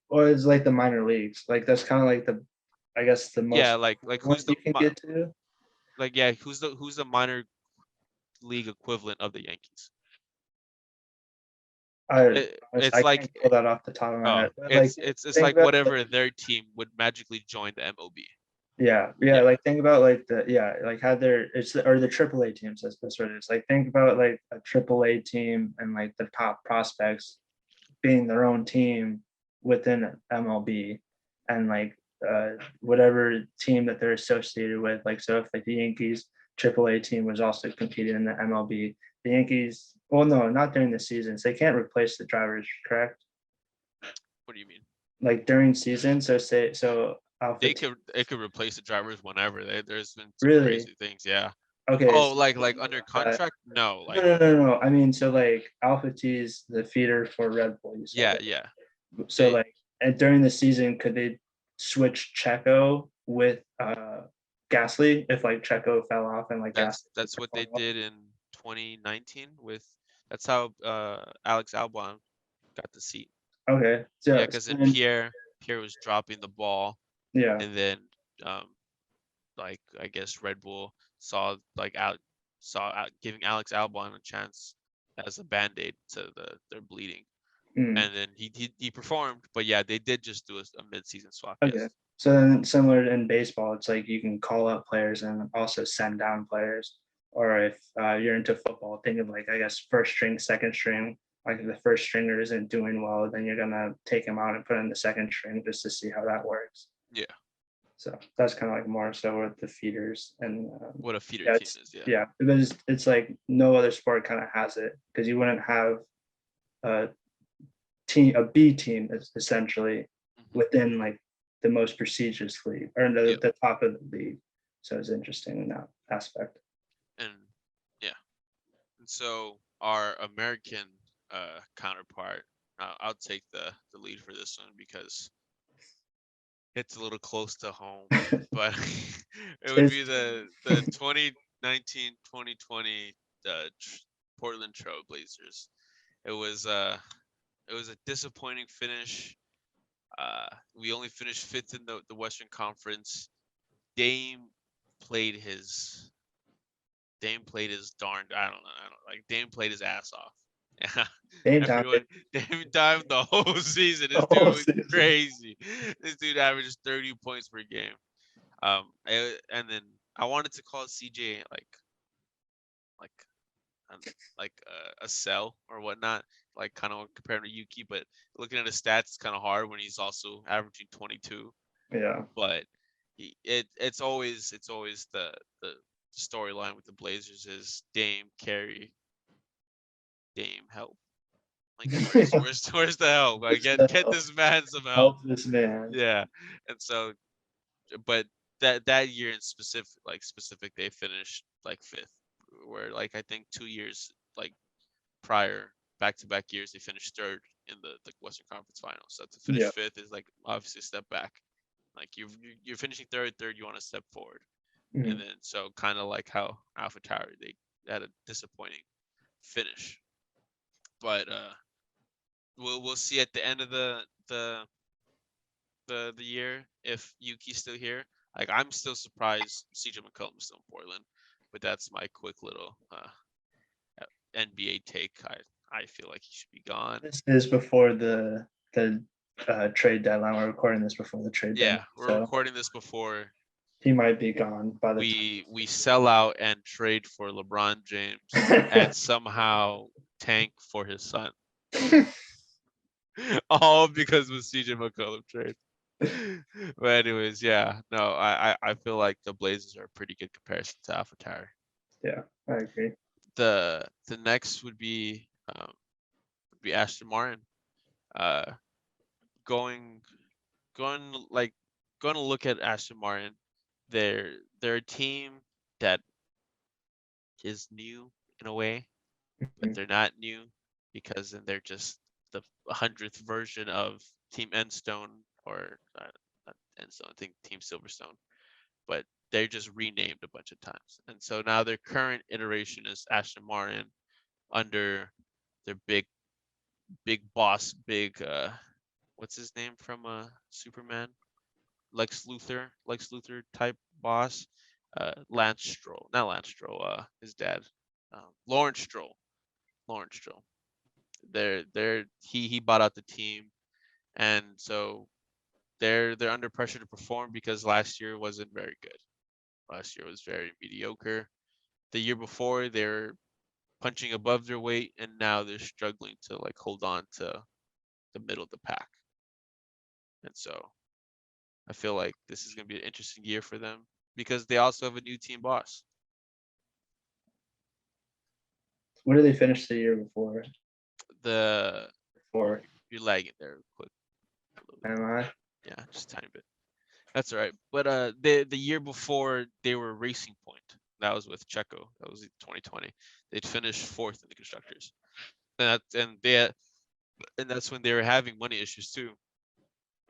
Or it's like the minor leagues. Like that's kind of like I guess the most like who's the you can get to. like yeah who's the minor league equivalent of the Yankees? It's I like can't pull that off the top of my head. But it's like whatever their team would magically join the MLB. Yeah. Like think about like like how or the AAA teams. That's what it is. Like think about like a AAA team and like the top prospects being their own team within MLB, and like whatever team that they're associated with. Like so, if like the Yankees AAA team was also competing in the MLB, the Yankees. Well, no, not during the seasons. They can't replace the drivers, correct? What do you mean? Like during season. So Alpha It could replace the drivers whenever. There's been some really crazy things, yeah. okay. Oh, like under contract? No, like no. I mean, so like Alpha T is the feeder for Red Bull. yeah. So like, and during the season, could they switch Checo with Gasly if like Checo fell off and like That's Gasly what they did in 2019 with That's how Alex Albon got the seat. Okay. Yeah, So because then and- Pierre was dropping the ball, yeah. and then like I guess Red Bull saw giving Alex Albon a chance as a band-aid to their bleeding, Mm, and then he performed. But yeah, they did just do a mid-season swap. okay. Yes. So then similar in baseball, it's like you can call up players and also send down players. Or if you're into football, think of like, I guess, first string, second string. Like if the first stringer isn't doing well, then you're gonna take him out and put in the second string just to see how that works. Yeah. So that's kind of like more so with the feeders and What a feeder yeah, team it's, is. Yeah. yeah, because it's like no other sport kind of has it because you wouldn't have a a B team is essentially Mhm. within like the most prestigious league or Yep. the top of the league. So it's interesting in that aspect. And yeah, and so our American counterpart, I'll take the lead for this one because it's a little close to home, but it would be the 2019-2020 Portland Trail Blazers. It was a disappointing finish. We only finished fifth in the Western Conference. Dame played his darned, I don't know, like Dame played his ass off. Yeah. Same time, Everyone, Dame dived the whole season. This the dude whole was season. crazy. This dude averages 30 points per game. And then I wanted to call CJ like like a sell or whatnot, like kind of compared to Yuki, but looking at his stats, it's kind of hard when he's also averaging 22. Yeah. But it's always the storyline with the Blazers is Dame carry, Dame help. Like where's the help? Like get this man some help. Help this man. Yeah, and so, but that year in specific, they finished like fifth, where like I think 2 years like prior back-to-back years they finished third in the Western Conference Finals. So to finish Yeah. fifth is like obviously a step back. Like you're finishing third, you want to step forward. Mhm. And then so kind of like how Alpha Tauri, they had a disappointing finish. But we'll see at the end of the year if Yuki's still here. Like I'm still surprised CJ McCollum's still in Portland, but that's my quick little NBA take. I feel like he should be gone. This is before the trade deadline. We're recording this before the trade deadline. Yeah, we're So recording this before he might be gone by the we sell out and trade for LeBron James and somehow tank for his son. All because of the CJ McCollum trade. But anyways, yeah, no, I feel like the Blazers are a pretty good comparison to AlphaTauri. Yeah, I agree. The next would be Aston Martin. Going to look at Aston Martin. They're a team that is new in a way, but Mhm. they're not new because then they're just the 100th version of Team Endstone or not Endstone, I think Team Silverstone, but they're just renamed a bunch of times. And so now their current iteration is Aston Martin under their big boss, what's his name from Superman? Lex Luthor type boss. Lance Stroll, not Lance Stroll, his dad, Lawrence Stroll. He bought out the team, and so they're under pressure to perform because last year wasn't very good. Last year was very mediocre. The year before they're punching above their weight, and now they're struggling to like hold on to the middle of the pack. And so I feel like this is going to be an interesting year for them because they also have a new team boss. Where did they finish the year before? You're lagging there quick. Am I? Yeah, just a tiny bit. That's all right. But the year before they were Racing Point. That was with Checo. That was 2020. They'd finished fourth in the constructors, and that's when they were having money issues too,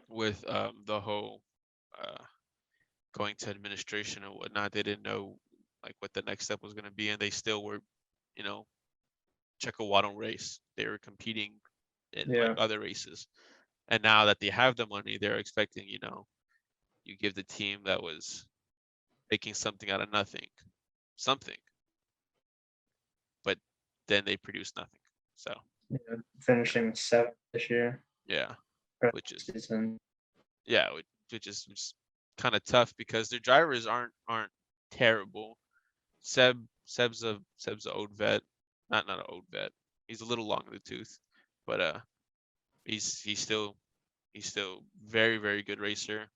with the whole going to administration and whatnot. They didn't know like what the next step was going to be, and they still were, you know, Checo won race. They were competing in Yeah. like other races. And now that they have the money, they're expecting, you give the team that was making something out of nothing, something. But then they produce nothing. So Yeah, finishing 7th this year. yeah, or which is season. which is kind of tough because their drivers aren't terrible. Seb's a old vet, not an old vet. He's a little long in the tooth, but he's still very very good racer.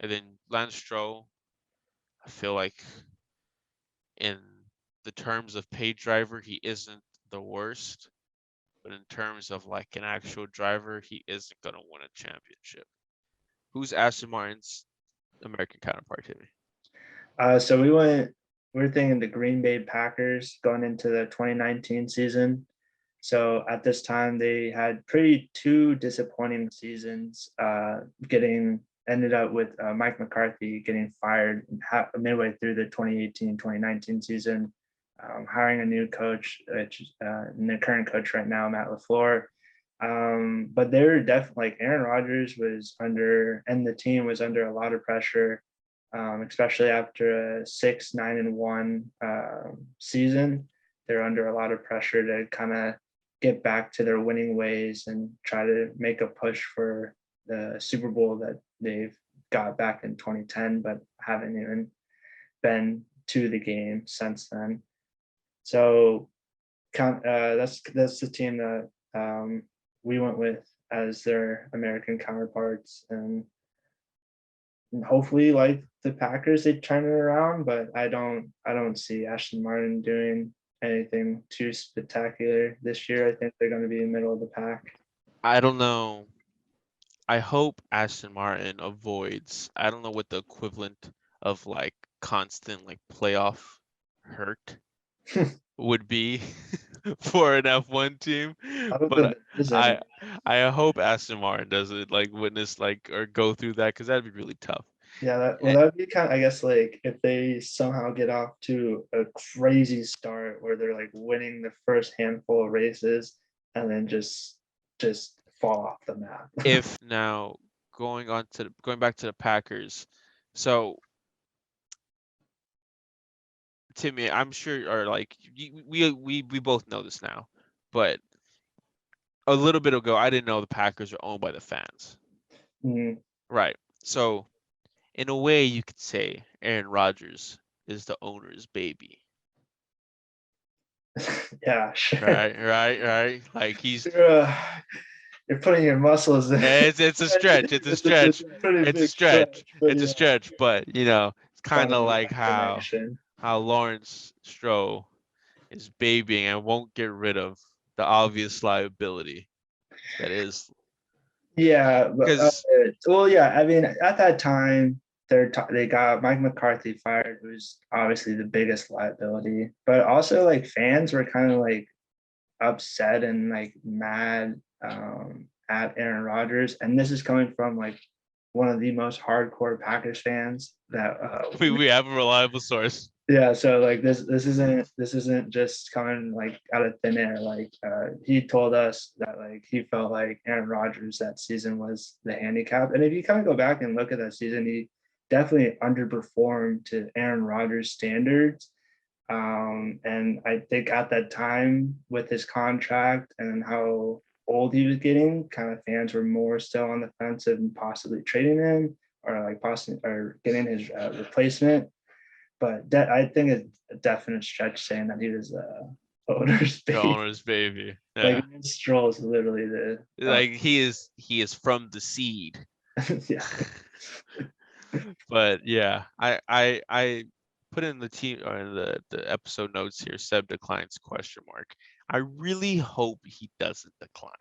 And then Lance Stroll, I feel like in the terms of paid driver, he isn't the worst, but in terms of like an actual driver, he isn't gonna win a championship. Who's Aston Martin's American counterpart, Timmy? So we're thinking the Green Bay Packers going into the 2019 season. So at this time, they had two disappointing seasons. Ended up with Mike McCarthy getting fired midway through the 2018-2019 season, hiring a new coach, and their current coach right now, Matt LaFleur. But they were definitely like Aaron Rodgers and the team was under a lot of pressure, especially after a 6-9-1 season. They're under a lot of pressure to kind of get back to their winning ways and try to make a push for the Super Bowl that they've got back in 2010, but haven't even been to the game since then. So that's the team that we went with as their American counterparts, and hopefully, like the Packers, they turn it around. But I don't see Aston Martin doing anything too spectacular this year. I think they're going to be in the middle of the pack. I don't know. I hope Aston Martin avoids. I don't know what the equivalent of like constant like playoff hurt would be for an F1 team, but I hope Aston Martin doesn't like witness like or go through that because that'd be really tough. Yeah, that would be kind of, I guess, like if they somehow get off to a crazy start where they're like winning the first handful of races and then just fall off the map. If now going back to the Packers, so Timmy, I'm sure, or like we both know this now, but a little bit ago, I didn't know the Packers are owned by the fans. Mhm. Right. So, in a way, you could say Aaron Rodgers is the owner's baby. Yeah, sure. Right. Like he's. You're putting your muscles in. It's a stretch. It's a stretch. It's a stretch. It's a stretch. But it's kind of like how Lawrence Stroll is babying and won't get rid of the obvious liability that is. Yeah, but Because well, yeah. I mean, at that time, they got Mike McCarthy fired, who's obviously the biggest liability. But also, like fans were kind of like upset and like mad at Aaron Rodgers, and this is coming from like one of the most hardcore Packers fans that we have a reliable source. Yeah, so like this isn't just coming like out of thin air. Like he told us that like he felt like Aaron Rodgers that season was the handicap. And if you kind of go back and look at that season, he definitely underperformed to Aaron Rodgers standards. And I think at that time with his contract and how old he was getting, kind of fans were more still on the fence and possibly trading him or getting his replacement. But I think it's a definite stretch saying that he was owner's baby. The owner's baby. Yeah. Like Stroll is literally the like he is from the seed. Yeah. But yeah, I put in the team or in the episode notes here. Seb declines ? I really hope he doesn't decline.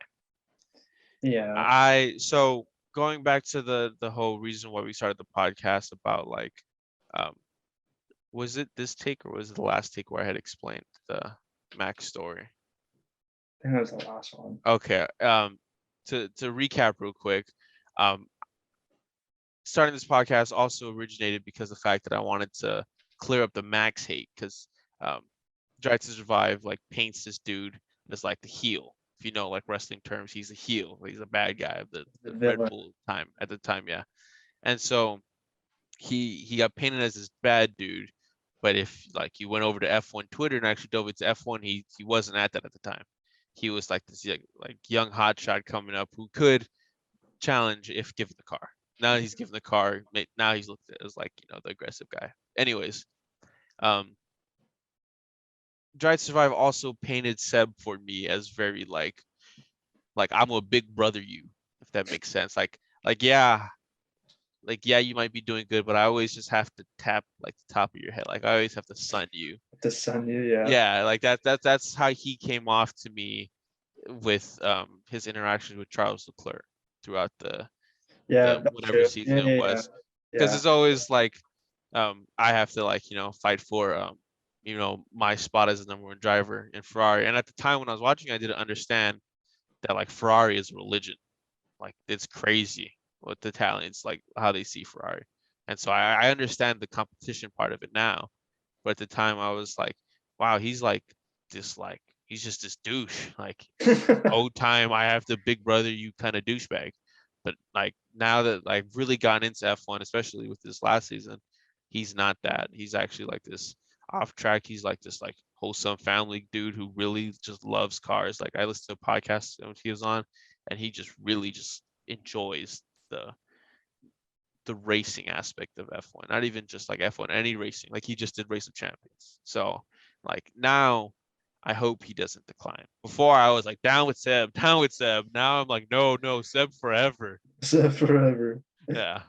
Yeah. So going back to the whole reason why we started the podcast about like was it this take or was it the last take where I had explained the Max story? I think that was the last one. Okay. To recap real quick, starting this podcast also originated because of the fact that I wanted to clear up the Max hate because Drive to Survive like paints this dude as like the heel. If you know like wrestling terms, he's a heel. He's a bad guy of the The Red villain. Bull time at the time, yeah. And so he got painted as this bad dude. But if like you went over to F1 Twitter and actually dove into F1, he wasn't at that at the time. He was like this like young hotshot coming up who could challenge if given the car. Now he's given the car. Now he's looked at as like the aggressive guy. Anyways, Drive to Survive also painted Seb for me as very like I'm a big brother you, if that makes sense. Yeah, you might be doing good, but I always just have to tap like the top of your head. Like I always have to sun you. The sun, yeah. Yeah, like that's how he came off to me with his interactions with Charles Leclerc throughout the Yeah, that's whatever true. season Yeah, it yeah, yeah. was. Because Yeah. it's always like I have to like fight for my spot as the number one driver in Ferrari. And at the time when I was watching, I didn't understand that like Ferrari is religion. Like it's crazy what the Italians like how they see Ferrari. And so I understand the competition part of it now. But at the time I was like, wow, he's like this like he's just this douche. Like old time I have the big brother you kind of douchebag. But like now that I've really gotten into F1, especially with this last season, he's not that. He's actually like this off track. He's like this like wholesome family dude who really just loves cars. Like I listened to a podcast when he was on, and he just really just enjoys the racing aspect of F1. Not even just like F1, any racing. Like he just did Race of Champions. So like now I hope he doesn't decline. Before I was like down with Seb, down with Seb. Now I'm like no, Seb forever. So forever. Yeah,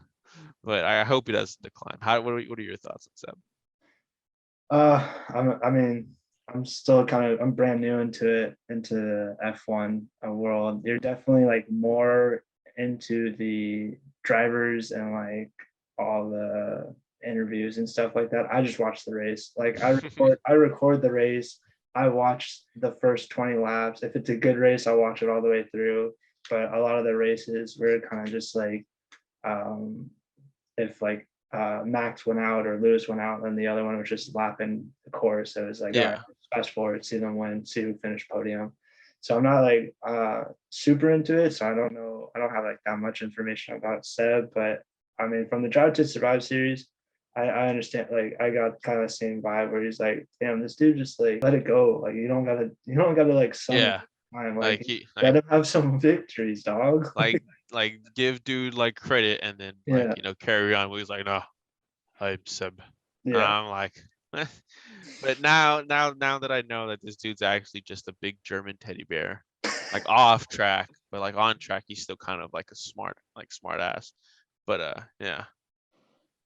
but I hope he doesn't decline. What are your thoughts on Seb? I mean, I'm brand new into F1 world. You're definitely like more into the drivers and like all the interviews and stuff like that. I just watch the race. Like I record the race. I watch the first 20 laps. If it's a good race, I'll watch it all the way through. But a lot of the races were kind of just like um if like Max went out or Lewis went out, and the other one was just lapping the course. So it was like, all right, Yeah, fast forward, see them win, see who finished podium. So I'm not like super into it. So I don't know. I don't have like that much information about Seb, but I mean, from the Drive to Survive series, I understand. Like I got kind of the same vibe where he's like, damn, this dude just like let it go. Like you don't gotta like summon yeah. time. Like Like he let him have some victories, dog. like give dude like credit and then like Yeah, carry on. Where he's like, no, I'm Seb. yeah. I'm like, but now that I know that this dude's actually just a big German teddy bear, like off track, but like on track, he's still kind of like a smart ass. But yeah,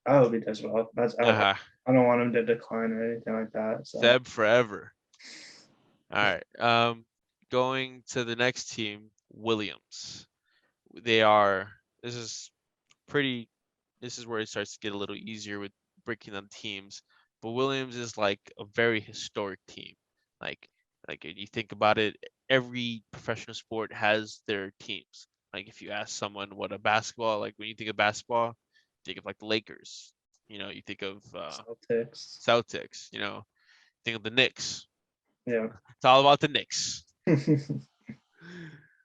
I hope he does well. uh, I don't want him to decline or anything like that. So Seb forever. All right, going to the next team, Williams. They are. This is pretty. This is where it starts to get a little easier with breaking down teams. But Williams is like a very historic team. Like like you think about it, every professional sport has their teams. Like if you ask someone what a basketball, like when you think of basketball, think of like the Lakers. You think of Celtics. Celtics. Think of the Knicks. Yeah. It's all about the Knicks.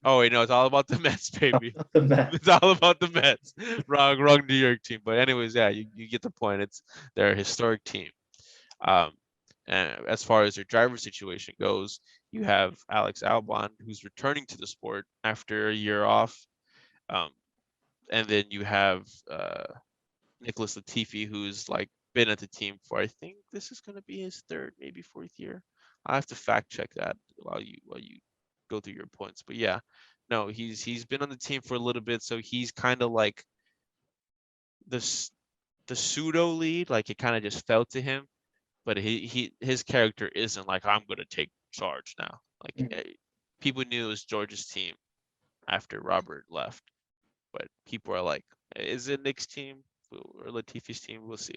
Oh wait, no, it's all about the Mets, baby. The Mets. It's all about the Mets. Wrong New York team. But anyways, yeah, you get the point. They're a historic team. Um, and as far as their driver situation goes, you have Alex Albon, who's returning to the sport after a year off. Um, and then you have Nicholas Latifi, who's like been at the team for, I think this is going to be his third, maybe fourth year. I have to fact check that while you go through your points. But yeah, no, he's been on the team for a little bit, so he's kind of like the pseudo lead. Like it kind of just fell to him, but his character isn't like I'm gonna take charge now. Like people knew it was George's team after Robert left, but people are like, is it Nick's team or Latifi's team? We'll see.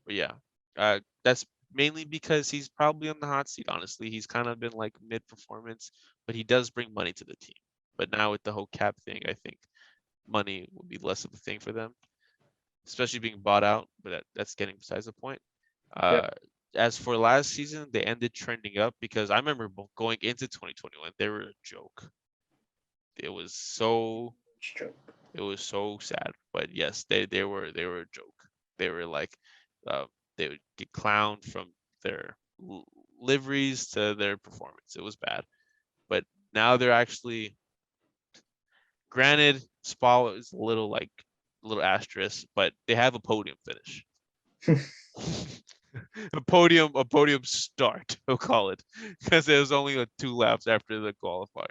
But yeah, that's mainly because he's probably on the hot seat. Honestly, he's kind of been like mid performance, but he does bring money to the team. But now with the whole cap thing, I think money will be less of a thing for them, especially being bought out. But that's getting besides the point. Yeah. as for last season, they ended trending up because I remember going into 2021, they were a joke. It was so sad. But yes, they were a joke. They were like, they would get clowned from their liveries to their performance. It was bad. But now they're actually, granted, Spa is a little asterisk, but they have a podium finish. a podium start, we'll call it, because there was only 2 laps after the qualifying,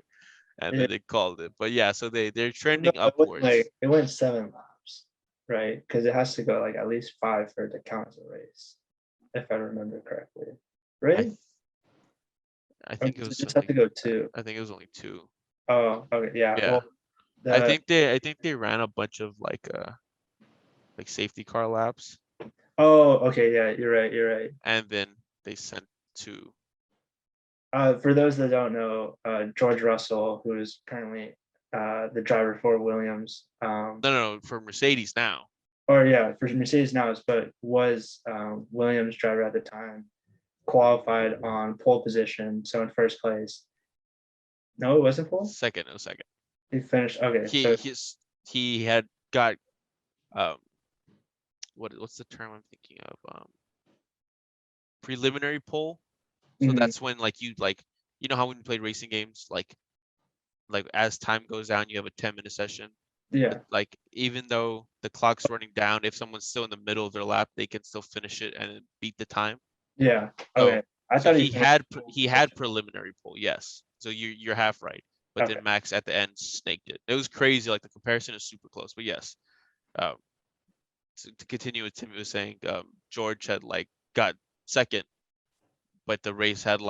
and Yeah. then they called it. But yeah, so they're No, trending it went upwards. it went 7 laps, right? Because it has to go like at least 5 for it to count as a race, if I remember correctly. I, Right? th- I Or think it does was it just have to something. go 2? I think it was only 2. Oh, okay, yeah. Yeah, Well, I the think they ran a bunch of like safety car laps, okay, yeah, you're right, you're right. and then they sent to. For those that don't know, George Russell, who is currently the driver for Williams, No, for Mercedes now. or yeah, for Mercedes now, but was Williams driver at the time, qualified on pole position, so in first place. No, it wasn't pole. Second, no second. He finished. Okay, He so he had got um what's the term I'm thinking of? Preliminary pole. So mhm, that's when you know how when you play racing games, like as time goes down, you have a 10-minute session. yeah, Like even though the clock's running down, if someone's still in the middle of their lap, they can still finish it and beat the time. yeah. So Okay, I so thought he he finished had preliminary pole, yes. So you're half right. But Okay, then Max at the end snaked it. It was crazy. Like the comparison is super close. But yes, um, to continue what Timmy was saying, George had got second, but the race had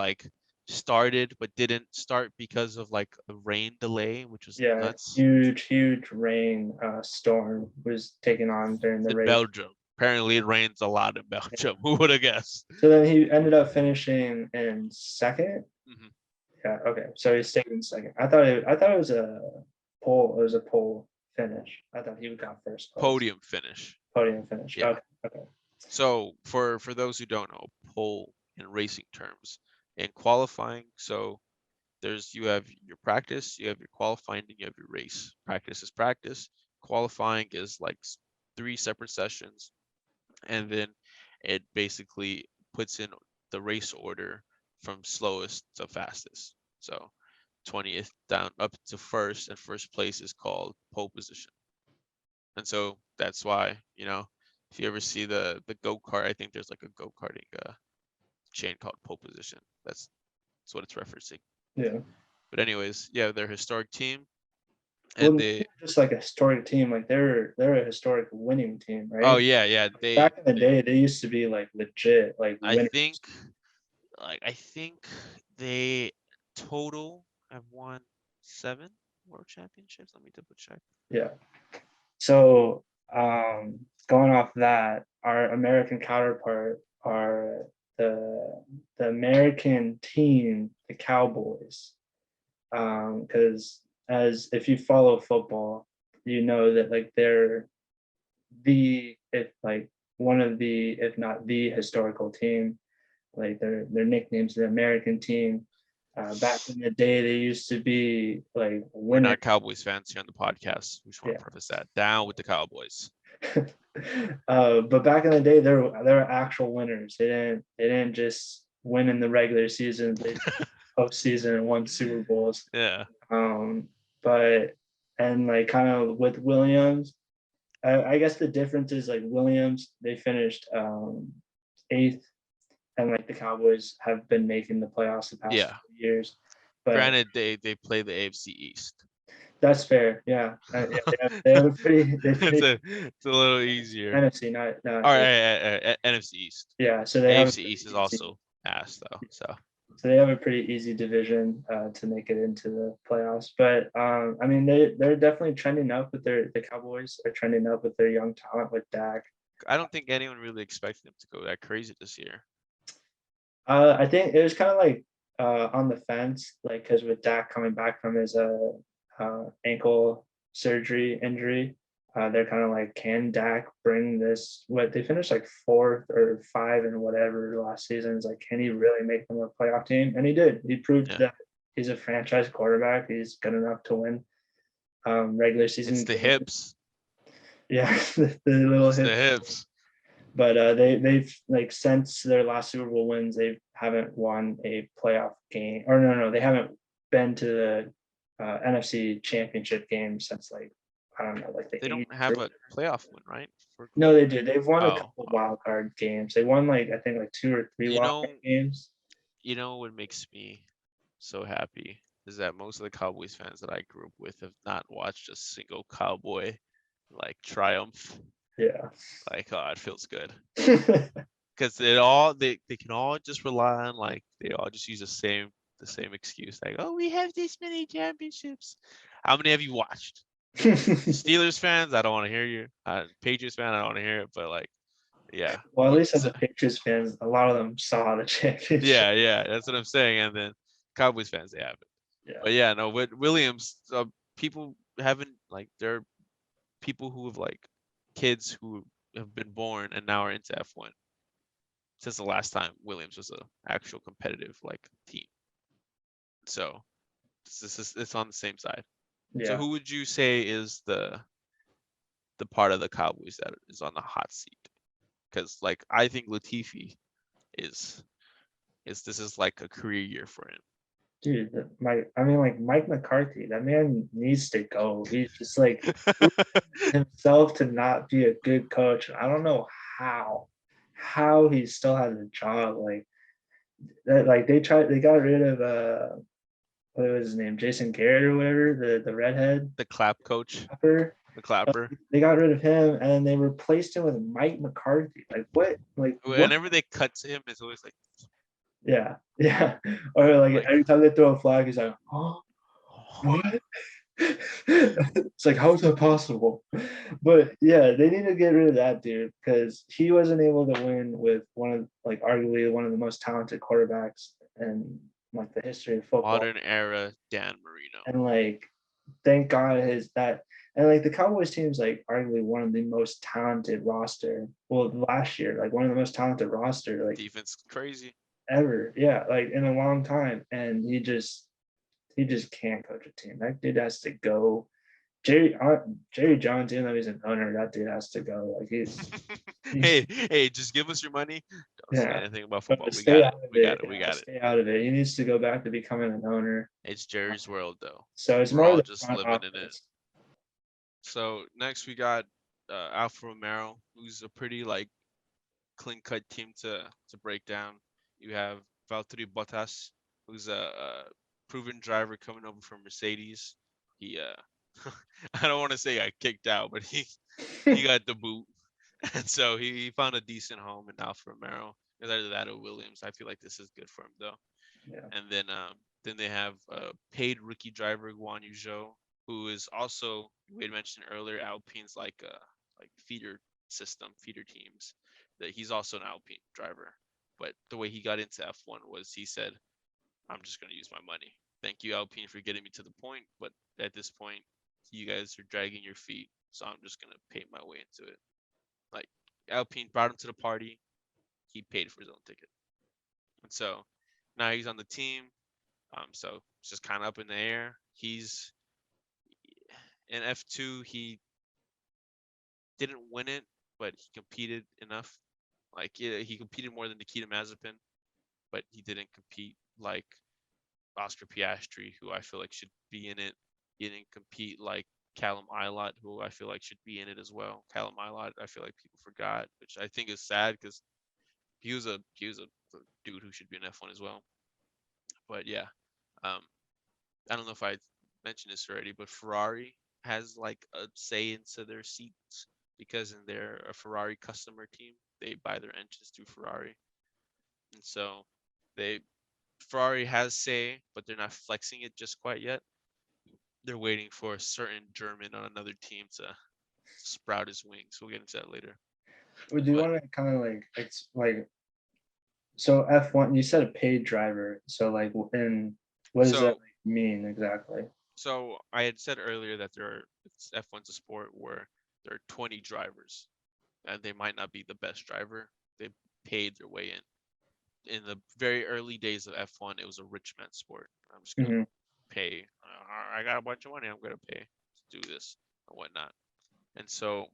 started but didn't start because of a rain delay, which was yeah, nuts. huge rain storm was taken on during the In race. Belgium, apparently it rains a lot in Belgium. Who would have guessed? So then he ended up finishing in second. Mhm. Yeah, okay. So he stayed in second. I thought it was a pole. It was a pole finish. I thought he got first place. Podium finish. Podium finish. Yeah. Okay. So for those who don't know, pole in racing terms, in qualifying, so you have your practice, you have your qualifying, and you have your race. Practice is practice. Qualifying is 3 separate sessions, and then it basically puts in the race order from slowest to fastest. So 20th down up to first, and first place is called pole position. And so that's why, if you ever see the go-kart, I think there's a go-karting chain called pole position. That's what it's referencing. Yeah. But anyways, yeah, they're a historic team, Well, and they. just like a historic team, like they're a historic winning team, right? Oh yeah, Back in the day, they used to be legit, I winners. think they total have won 7 world championships. Let me double check. Yeah. So going off that, our American counterpart are the American team, the Cowboys. Because as if you follow football, you know that they're one of the, if not the historical team. Their nicknames, the American team. Back in the day, they used to be We're winners. not Cowboys fans here on the podcast. We just want to preface that. Down with the Cowboys. But back in the day, they're actual winners. They didn't just win in the regular season. They postseason and won Super Bowls. Yeah. But kind of with Williams, I guess the difference is Williams, they finished 8th, and the Cowboys have been making the playoffs the past few years. But granted, they play the AFC East. That's fair. Yeah, they have a pretty. It's a little easier. NFC, not. All right, NFC East. Yeah, so they have AFC East is also ass though. So they have a pretty easy division to make it into the playoffs. But I mean, they're definitely trending up with the Cowboys are trending up with their young talent with Dak. I don't think anyone really expected them to go that crazy this year. I think it was kind of on the fence, because with Dak coming back from his ankle surgery injury, they're kind of like, can Dak bring this? What they finished like 4th or 5 and whatever last season. It's like, can he really make them a playoff team? And he did. He proved Yeah. that he's a franchise quarterback. He's good enough to win regular season It's the games. hips. Yeah, the little It's the hip. hips. But they've like, since their last Super Bowl wins, they haven't won a playoff game, or no, they haven't been to the NFC Championship game since, like, I don't know, like the They don't 80s have or a playoff win, right? no, they did. They've won a Oh, couple wild card games. They won, like, I think like 2 or 3 You wild know, card games. you know what makes me so happy is that most of the Cowboys fans that I grew up with have not watched a single Cowboy like triumph. Yeah. Like, oh, it feels good. Because they can all just rely on, like, they all just use the same excuse, like, oh, we have this many championships. How many have you watched? Steelers fans, I don't want to hear you. Patriots fan, I don't want to hear it. But like, yeah, Well, at least as a Patriots fans, a lot of them saw the championship. yeah, that's what I'm saying. And then Cowboys fans, they haven't. Yeah. But yeah, no, with Williams, people haven't, like, there are people who have, like, kids who have been born and now are into F1 since the last time Williams was a actual competitive, like, team. So it's on the same side. So Yeah. who would you say is the part of the Cowboys that is on the hot seat? Because, like, I think Latifi is this is like a career year for him. Dude, like Mike McCarthy, that man needs to go. He's just like himself to not be a good coach. I don't know how he still has a job. Like that, like they got rid of what was his name, Jason Garrett or whatever, the redhead The clap coach, clapper. the clapper. They got rid of him and they replaced him with Mike McCarthy. Like what? Like what? Whenever they cut to him, it's always like, Yeah, yeah. Or like every time they throw a flag, he's like, oh, what? It's like, how is that possible? But yeah, they need to get rid of that dude because he wasn't able to win with one of, like, arguably one of the most talented quarterbacks in, like, the history of football. modern era Dan Marino. And like, thank God his that, and like the Cowboys team's like arguably one of the most talented roster. Well, last year, like one of the most talented roster like Defense crazy. ever. Yeah, like in a long time. And he just can't coach a team. That dude has to go. Jerry Jones, even though he's an owner, that dude has to go. Like he's hey, just give us your money. Don't say yeah. anything about But football. stay out of it. We Yeah, got it. stay out of it. He needs to go back to becoming an owner. It's Jerry's world, though. So it's We're more all the just front living in it. office. So next we got Alfa Romero, who's a pretty, like, clean cut team to break down. You have Valtteri Bottas, who's a proven driver coming over from Mercedes. He I don't want to say got kicked out, but he got the boot, and so he found a decent home in Alfa Romero. Either that or Williams. I feel like this is good for him though. Yeah. And then they have paid rookie driver Guan Yu Zhou, who is also, we had mentioned earlier, Alpine's like feeder teams. That he's also an Alpine driver. But the way he got into F1 was he said, I'm just going to use my money. Thank you, Alpine, for getting me to the point. But at this point, you guys are dragging your feet. So I'm just going to pay my way into it. Like, Alpine brought him to the party. He paid for his own ticket. And so now he's on the team. So it's just kind of up in the air. He's in F2. He didn't win it, but he competed enough. Like, yeah, he competed more than Nikita Mazepin, but he didn't compete like Oscar Piastri, who I feel like should be in it. He didn't compete like Callum Ilott, who I feel like should be in it as well. Callum Ilott, I feel like people forgot, which I think is sad because he was a dude who should be in F1 as well. But yeah, I don't know if I mentioned this already, but Ferrari has like a say into their seats because they're a Ferrari customer team. They buy their engines through Ferrari, and so Ferrari has say, but they're not flexing it just quite yet. They're waiting for a certain German on another team to sprout his wings. We'll get into that later. Would you want to kind of like, it's like, so F1, you said a paid driver. So like, and what does that mean exactly? So I had said earlier that it's F1's a sport where there are 20 drivers, and they might not be the best driver. They paid their way in. In the very early days of F1, it was a rich man sport. I'm just gonna pay. I got a bunch of money. I'm gonna pay to do this and whatnot. And so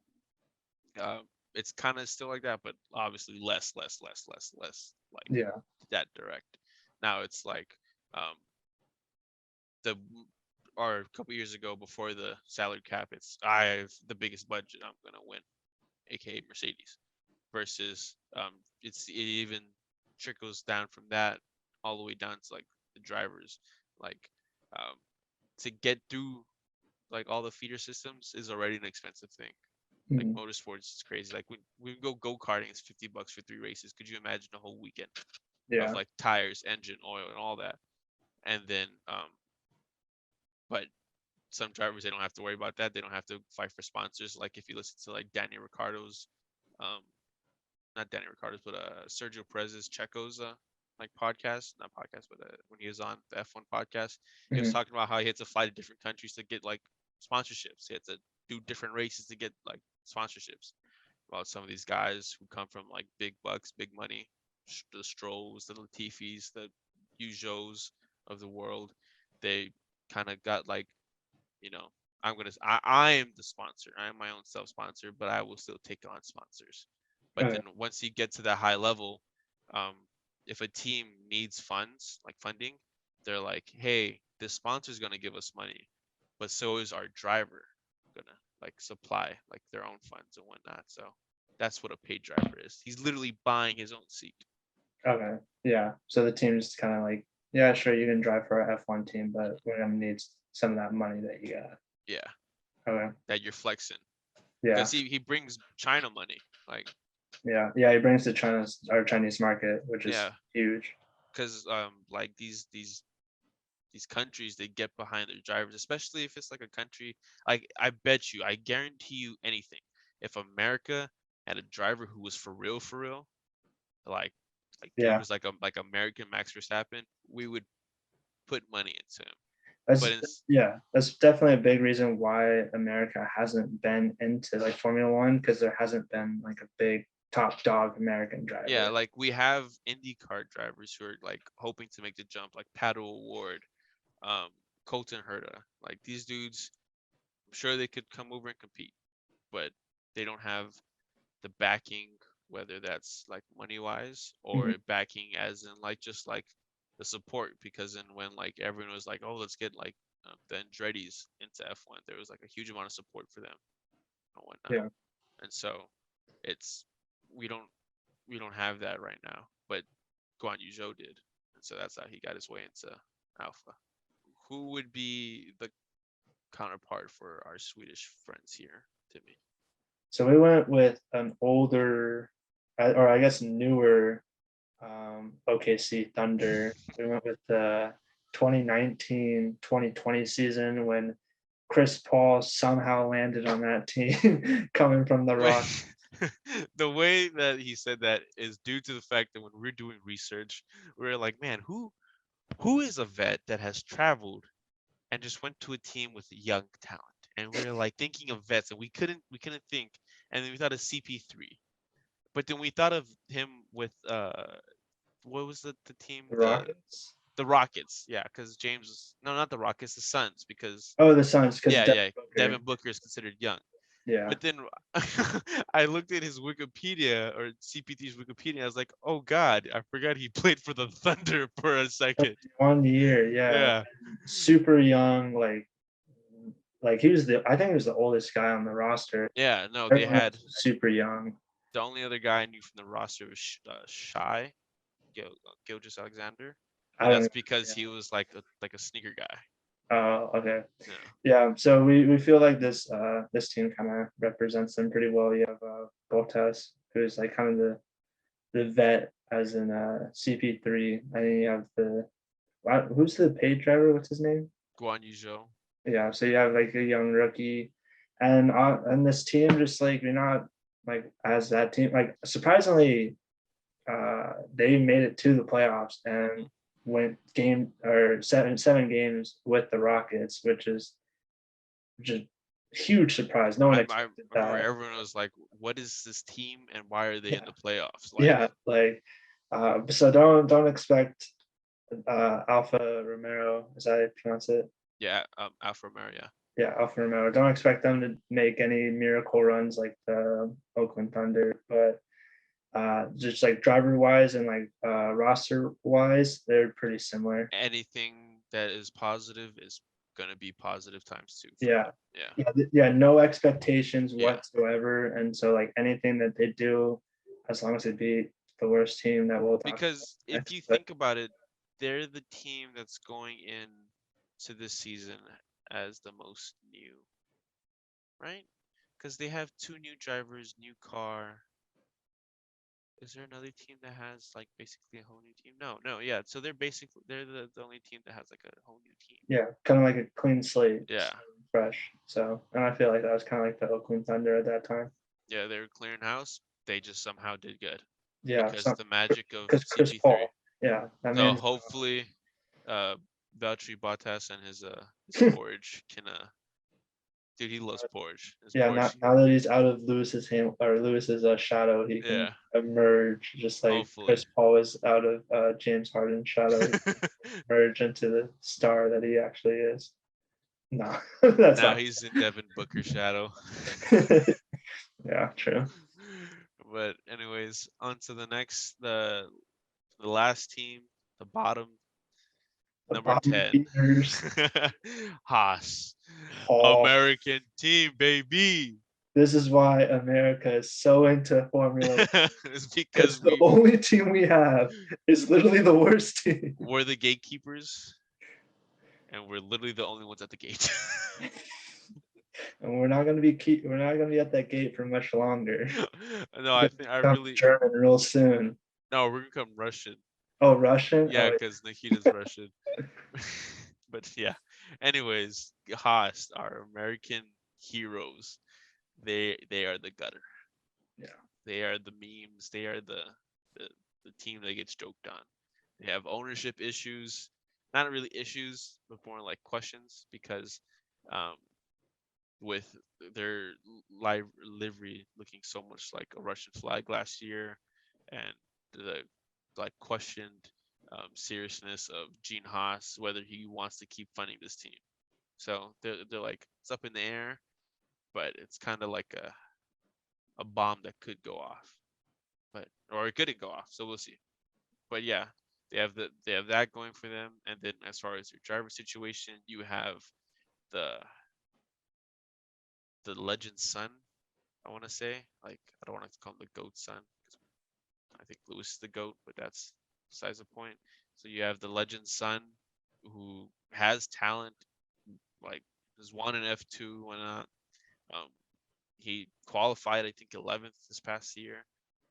it's kind of still like that, but obviously less, like Yeah. that direct. Now it's like or a couple years ago before the salary cap, it's I have the biggest budget, I'm gonna win, aka Mercedes. Versus it even trickles down from that all the way down to like the drivers. Like to get through like all the feeder systems is already an expensive thing. Like motorsports is crazy. Like when we go karting, it's $50 for 3 races. Could you imagine a whole weekend of like tires, engine, oil, and all that? And then but some drivers, they don't have to worry about that. They don't have to fight for sponsors. Like if you listen to like Danny Ricciardo's not Danny Ricciardo's, but Sergio Perez's Checo's like podcast, not podcast, but when he was on the F1 podcast, he was talking about how he had to fly to different countries to get like sponsorships. He had to do different races to get like sponsorships. About some of these guys who come from like big bucks, big money, the Strolls, the Latifis, the Peugeots of the world, they kind of got like, you know, I am the sponsor. I am my own self-sponsor, but I will still take on sponsors. But then once you get to that high level, if a team needs funds, like funding, they're like, hey, this sponsor is going to give us money, but so is our driver gonna like supply like their own funds and whatnot. So that's what a paid driver is. He's literally buying his own seat. Okay. Yeah. So the team's kind of like, yeah, sure, you can drive for our F1 team, but we're gonna need some of that money that you got. Yeah. Okay. That you're flexing. Yeah. Because he brings China money. Like yeah, he brings to our Chinese market, which is huge. Because like these countries, they get behind their drivers, especially if it's like a country like I guarantee you anything. If America had a driver who was for real, like he was like American Max Verstappen, we would put money into him. That's definitely a big reason why America hasn't been into like Formula One, because there hasn't been like a big top dog American driver. Yeah, like we have IndyCar drivers who are like hoping to make the jump, like Pato O'Ward, Colton Herta. Like these dudes, I'm sure they could come over and compete, but they don't have the backing, whether that's like money wise or backing as in like just like the support. Because then when like everyone was like, oh, let's get like the Andretti's into F1, there was like a huge amount of support for them and whatnot. And so we don't have that right now, but Guan Yu Zhou did, and so that's how he got his way into Alpha. Who would be the counterpart for our Swedish friends here, Timmy? So we went with an older, or I guess newer, OKC Thunder. We went with the 2019-2020 season when Chris Paul somehow landed on that team coming from the Rock. The way that he said that is due to the fact that when we're doing research, we're like, man, who is a vet that has traveled and just went to a team with young talent? And we're like thinking of vets, and we couldn't think. And then we thought of CP3, but then we thought of him with what was the team? The Rockets. The Rockets, yeah, because James was not the Rockets, the Suns, because the Suns, because Devin Booker is considered young. Yeah. But then I looked at his Wikipedia, or CP3's Wikipedia. I was like, oh God, I forgot he played for the Thunder for a second. 1 year, yeah. Super young, like he was I think he was the oldest guy on the roster. Yeah, no, Everyone they had super young. The only other guy I knew from the roster was Shy Gilgeous Alexander. That's because he was like a sneaker guy. Oh, okay. Yeah. So we feel like this team kind of represents them pretty well. You have Bottas, who's like kind of the vet, as in CP3. And then you have who's the paid driver? What's his name? Guan Yu Zhou. Yeah. So you have like a young rookie, and this team just like you're not like as that team like surprisingly, they made it to the playoffs and went seven games with the Rockets, which is huge surprise. No one I expected remember that. everyone was like, "What is this team, and why are they in Yeah. the playoffs?" Yeah, like so don't expect Alfa Romero, as I pronounce it. yeah, Alfa Romero, yeah. Yeah, Alfa Romero. Don't expect them to make any miracle runs like the Oakland Thunder, but just like driver wise and like roster wise, they're pretty similar. Anything that is positive is gonna be positive times two for Yeah. them. Yeah, Yeah, no expectations yeah. whatsoever. And so like anything that they do, as long as they beat the worst team that we'll talk Because about if next. you But think about it, they're the team that's going in to this season as the most new, right? Because they have two new drivers, new car. Is there another team that has like basically a whole new team? No, yeah. So they're the only team that has like a whole new team. yeah, kind of like a clean slate, Yeah, fresh. So and I feel like that was kind of like the Oakland Thunder at that time. yeah. They were clearing house. They just somehow did good Yeah, because the magic of because Chris CP3. Paul. Yeah, that So man. hopefully, Valtteri Bottas and his porridge can dude, he loves porridge. His Yeah, porridge. now that he's out of Lewis's hand or Lewis's shadow, he can Yeah, emerge just like hopefully. Chris Paul was out of James Harden's shadow. He can emerge into the star that he actually is. No, that's Now not. he's in Devin Booker's shadow. Yeah, true. But anyways, on to the last team, the bottom, The number bottom 10. feeders. Haas. Oh, American team, baby. this is why America is so into Formula One. It's Because because the only team we have is literally the worst team. we're the gatekeepers and we're literally the only ones at the gate. And we're not gonna be at that gate for much longer. No, We're I gonna think I become really German real soon. no, we're gonna become Russian. Oh, Russian? Yeah, Oh, because Nikita's Russian. But yeah. Anyways, Haas, our American heroes, they are the gutter. yeah. They are the memes. They are the, the team that gets joked on. They have ownership issues, not really issues, but more like questions because um, with their livery looking so much like a Russian flag last year, and the like questioned seriousness of Gene Haas whether he wants to keep funding this team. So they're like it's up in the air, but it's kind of like a bomb that could go off, but or it couldn't go off. So we'll see. But yeah, they have that going for them, and then as far as your driver situation, you have the legend's son. I want to say like I don't want to call him the goat son because I think Lewis is the goat, but that's besides the point. So you have the legend's son who has talent, like has won an F2, whatnot. Um, he qualified, I think, 11th this past year,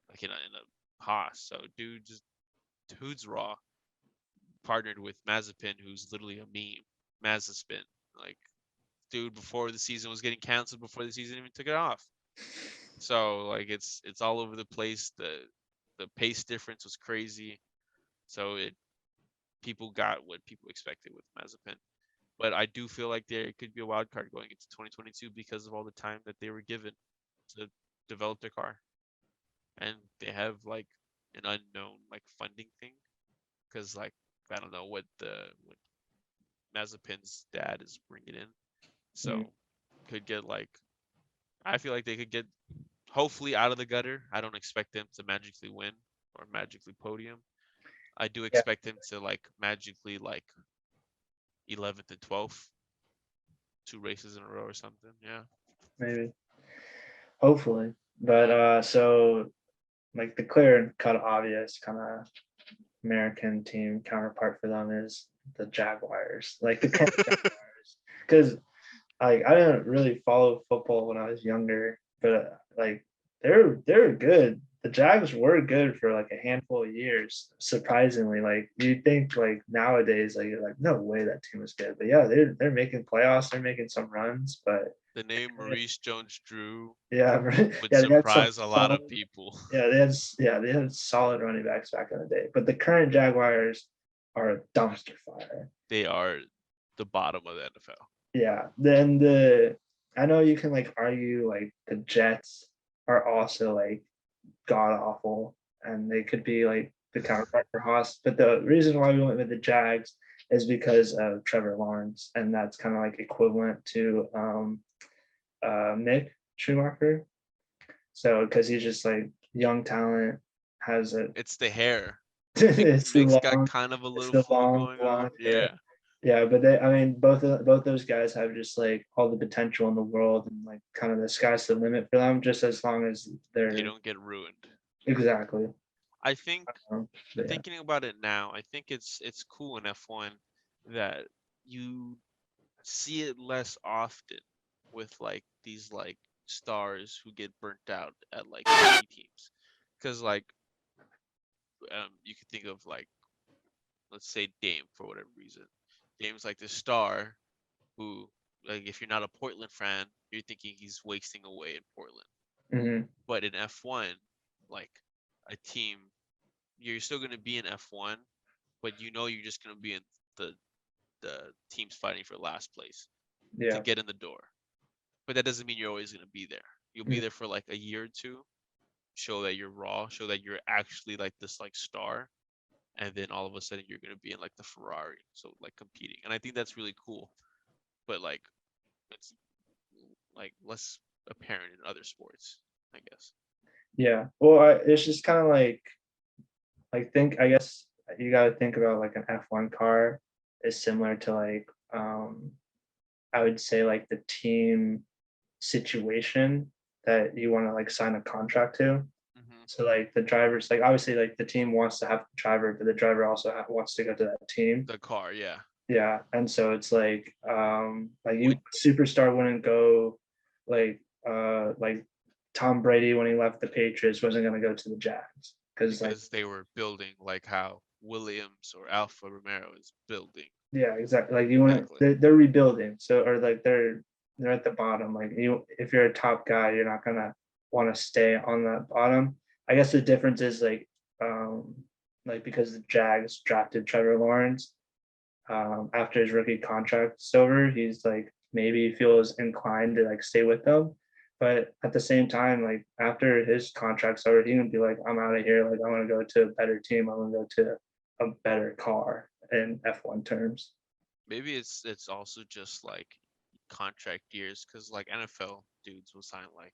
like in a Haas. So dude's raw. Partnered with Mazepin, who's literally a meme. Mazepin, like dude, before the season was getting canceled, before the season even took it off. So like it's all over the place. The pace difference was crazy. So people got what people expected with Mazepin. But I do feel like there could be a wild card going into 2022 because of all the time that they were given to develop their car, and they have like an unknown like funding thing because like I don't know what Mazepin's dad is bringing in, so could get like I feel like they could get hopefully out of the gutter. I don't expect them to magically win or magically podium. I do Yeah, expect them to like magically like 11th and 12th, 2 races in a row or something. Yeah. maybe. Hopefully. But so like the clear and cut obvious kind of American team counterpart for them is the Jaguars. Like the current Jaguars. Because like I didn't really follow football when I was younger, but like they're good. The Jags were good for like a handful of years. Surprisingly, like you'd think like nowadays, like you're like no way that team was good. But yeah, they're making playoffs. They're making some runs. But The name Maurice Jones-Drew yeah, would yeah, they had some surprise a lot of solid. people. Yeah, they had solid running backs back in the day. But the current Jaguars are a dumpster fire. They are the bottom of the NFL. Yeah. Then I know you can like argue like the Jets are also like god awful, and they could be like the counterpart for Haas. But the reason why we went with the Jags is because of Trevor Lawrence, and that's kind of like equivalent to Nick Schumacher. So because he's just like young talent, has a It's the hair. it's the Nick's got long, kind of a it's little the flu long going on. blonde hair. Yeah. Yeah, but they, I mean, both those guys have just like all the potential in the world, and like kind of the sky's the limit for them, just as long as They they're don't get ruined. exactly. I think But yeah, thinking about it now, I think it's cool in F1 that you see it less often with like these like stars who get burnt out at like indie teams. Because like you could think of like, let's say Dame for whatever reason. Dame's like this star who, like, if you're not a Portland fan, you're thinking he's wasting away in Portland. mhm, But in F1, like a team, you're still going to be in F1, but you know you're just going to be in the the teams fighting for last place to yeah, get in the door. But that doesn't mean you're always going to be there. You'll be mm, there for like a year or two, show that you're raw, show that you're actually like this like star, and then all of a sudden you're going to be in like the Ferrari, so like competing. And I think that's really cool. But like it's like less apparent in other sports, I guess. yeah. Well, it's just kind of like think. I guess you got to think about like an F1 car is similar to like I would say like the team situation that you want to like sign a contract to. Hmm. So like the drivers, like obviously like the team wants to have the driver, but the driver also wants to go to that team. The car, yeah. Yeah, and so it's like you Would superstar wouldn't go like Tom Brady when he left the Patriots wasn't going to go to the Jags because like because they were building like how Williams or Alfa Romero is building. yeah, exactly, like you want Exactly. they're rebuilding, so or like they're at the bottom, like you if you're a top guy you're not gonna want to stay on that bottom. I guess the difference is like because the Jags drafted Trevor Lawrence after his rookie contract's over, he's like maybe feels inclined to like stay with them. But at the same time, like after his contract's over, he can be like, I'm out of here. Like I want to go to a better team. I want to go to a better car in F1 terms. Maybe it's also just like contract years because like NFL dudes will sign like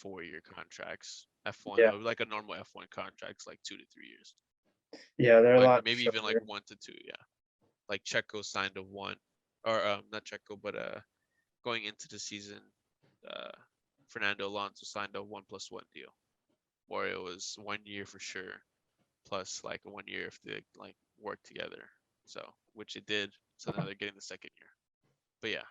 4-year contracts. F1 Yeah. like a normal F1 contract's like 2 to 3 years, Yeah, they're a like lot maybe even like shorter. 1 to 2. Yeah, like Checo signed a one, or not Checo, but going into the season, uh Fernando Alonso signed a 1+1 deal, where it was 1 year for sure, plus like 1 year if they like work together. So which it did. So now they're getting the second year. But yeah,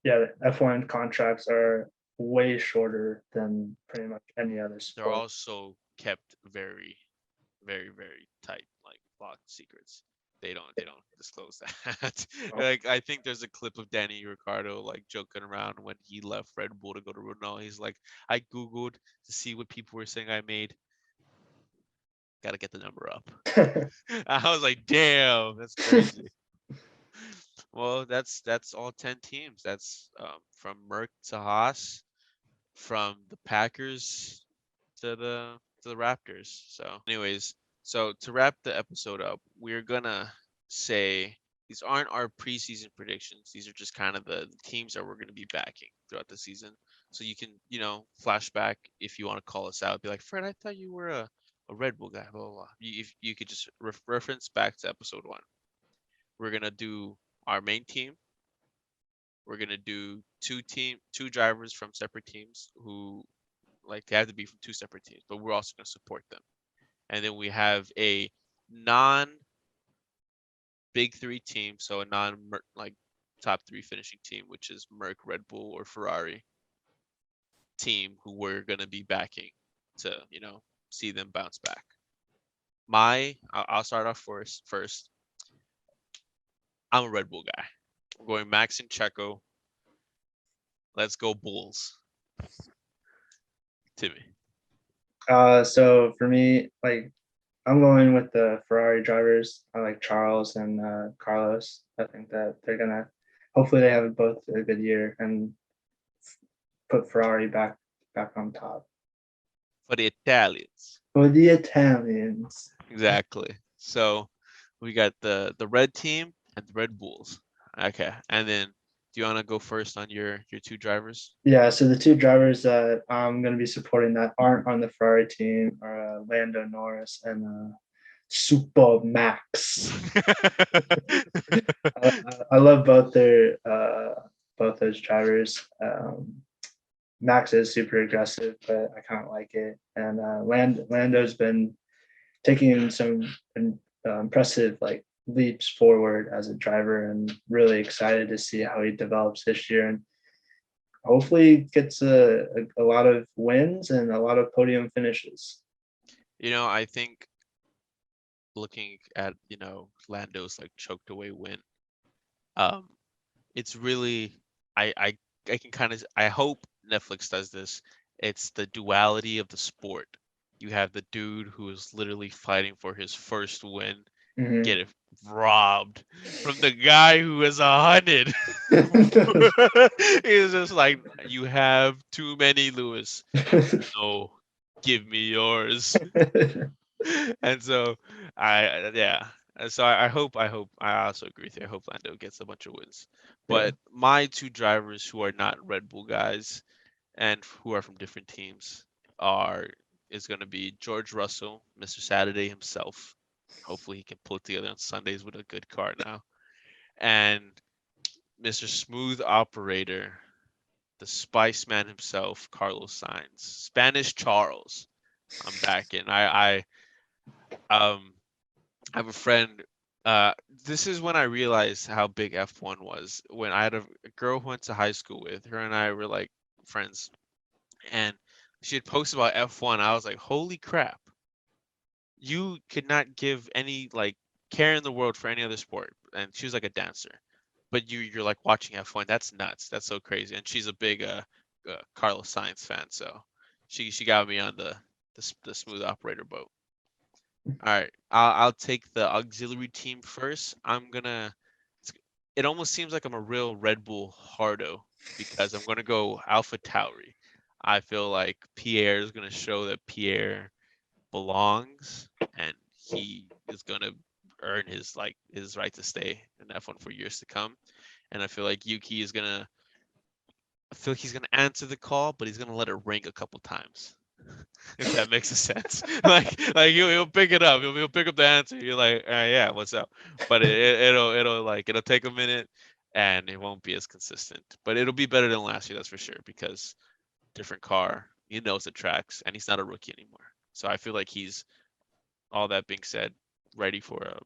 Yeah, the F1 contracts are way shorter than pretty much any other they're sport. also kept very, very, very tight, like locked secrets. They don't disclose that. Oh. Like I think there's a clip of Danny Ricciardo like joking around when he left Red Bull to go to Renault. He's like, I googled to see what people were saying I made. Gotta get the number up. I was like, damn, that's crazy. Well, that's all 10 teams. That's from Merck to Haas, from the Packers to the Raptors. So, anyways, so to wrap the episode up, we're gonna say these aren't our preseason predictions. These are just kind of the teams that we're gonna be backing throughout the season. So you can, flashback if you want to call us out. Be like, Fred, I thought you were a Red Bull guy. Blah blah blah. If you could just reference back to episode 1. We're gonna do our main team. We're gonna do two drivers from separate teams who like they have to be from two separate teams, but we're also gonna support them. And then we have a non big three team, so a non like top three finishing team, which is Merc, Red Bull, or Ferrari team who we're gonna be backing to see them bounce back. I'll start off first. I'm a Red Bull guy. We're going Max and Checo. Let's go Bulls. Timmy. So for me, like I'm going with the Ferrari drivers. I like Charles and Carlos. I think that they're gonna hopefully they have both a good year, and put Ferrari back on top. For the Italians. For the Italians. Exactly. So we got the red team and the Red Bulls. Okay. And then do you want to go first on your two drivers? Yeah, so the two drivers that I'm going to be supporting that aren't on the Ferrari team are Lando Norris and Super Max. I love both those drivers. Max is super aggressive, but I kind of like it. And Lando's been taking some impressive like leaps forward as a driver, and really excited to see how he develops this year, and hopefully gets a lot of wins and a lot of podium finishes. I think looking at, Lando's like choked away win, it's really, I can kind of, I hope Netflix does this. It's the duality of the sport. You have the dude who is literally fighting for his first win, Mhm. get it robbed from the guy who is 100. He's just like, you have too many, Lewis. No, give me yours. And so yeah. And so I hope I also agree with you. I hope Lando gets a bunch of wins. But my two drivers who are not Red Bull guys and who are from different teams is going to be George Russell, Mr. Saturday himself. Hopefully he can pull it together on Sundays with a good car now. And Mr. Smooth Operator, the Spice Man himself, Carlos Sainz, Spanish Charles. I'm back in. I have a friend. This is when I realized how big F1 was. When I had a girl who went to high school with her, and I were like friends, and she had posted about F1. I was like, holy crap! You could not give any like care in the world for any other sport. And she was like a dancer, but you're like watching F1. That's nuts. That's so crazy. And she's a big Carlos Sainz fan, so she got me on the Smooth Operator boat. All right, I'll take the auxiliary team first. It almost seems like I'm a real Red Bull hardo because I'm gonna go Alpha Tauri. I feel like Pierre is gonna show that Pierre belongs, and he is gonna earn his right to stay in F1 for years to come. And I feel like Yuki is gonna. I feel like he's gonna answer the call, but he's gonna let it ring a couple times. If that makes a sense. Like he'll pick it up. He'll pick up the answer. You're like, yeah, what's up? But it'll take a minute, and it won't be as consistent. But it'll be better than last year, that's for sure, because different car. He knows the tracks, and he's not a rookie anymore. So I feel like he's, all that being said, ready for a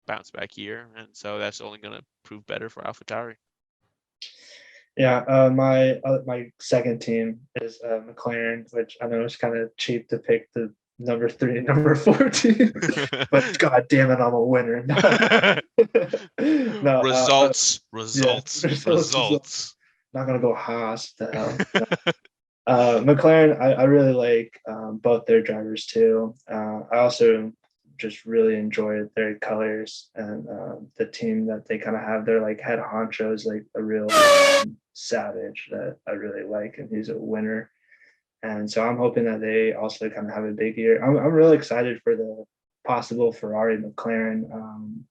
bounce back year, and so that's only gonna prove better for AlphaTauri. Yeah, my second team is McLaren, which I know is kind of cheap to pick the number 3 and number 4 team, but god damn it, I'm a winner. No, results. Not gonna go Haas. The hell. McLaren, I really like both their drivers too. I also just really enjoy their colors and the team that they kind of have. Their like head honcho is like a real savage that I really like, and he's a winner. And so I'm hoping that they also kind of have a big year. I'm really excited for the possible Ferrari McLaren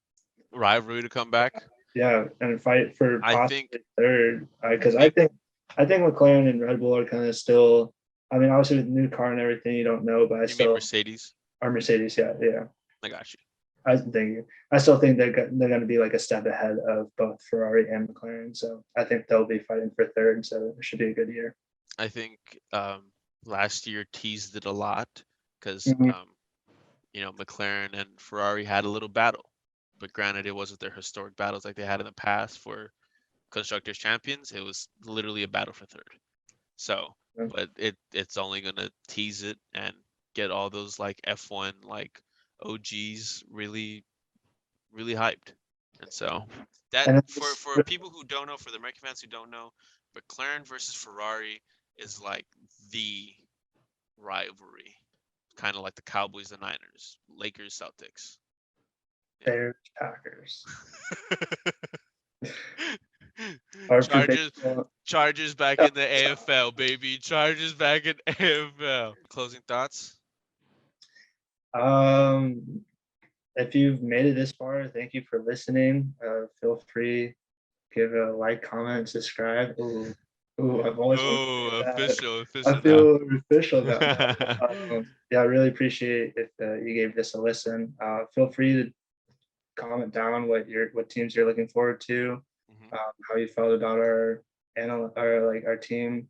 rivalry to come back. Yeah, and fight for possibly third. Because I think McLaren and Red Bull are kind of still. I mean, obviously with the new car and everything, you don't know, but I still Mercedes. Or Mercedes, yeah. I got you. I still think they're going to be like a step ahead of both Ferrari and McLaren. So I think they'll be fighting for third. So it should be a good year. I think last year teased it a lot because McLaren and Ferrari had a little battle, but granted, it wasn't their historic battles like they had in the past for constructors champions. It was literally a battle for third. So, but it's only gonna tease it and get all those like F1 like OGs really hyped. And so that for people who don't know, for the American fans who don't know, McLaren versus Ferrari is like the rivalry, kind of like the Cowboys, the Niners, Lakers, Celtics, Bears, Packers. Our Chargers, prediction. Chargers back in the AFL, baby. Chargers back in AFL. Closing thoughts? If you've made it this far, thank you for listening. Feel free, give a like, comment, subscribe. Ooh, I've always wanted to Oh, say that. official I now. feel official about that. Yeah, I really appreciate if you gave this a listen. Feel free to comment down what teams you're looking forward to, Mhm. how you felt about our our team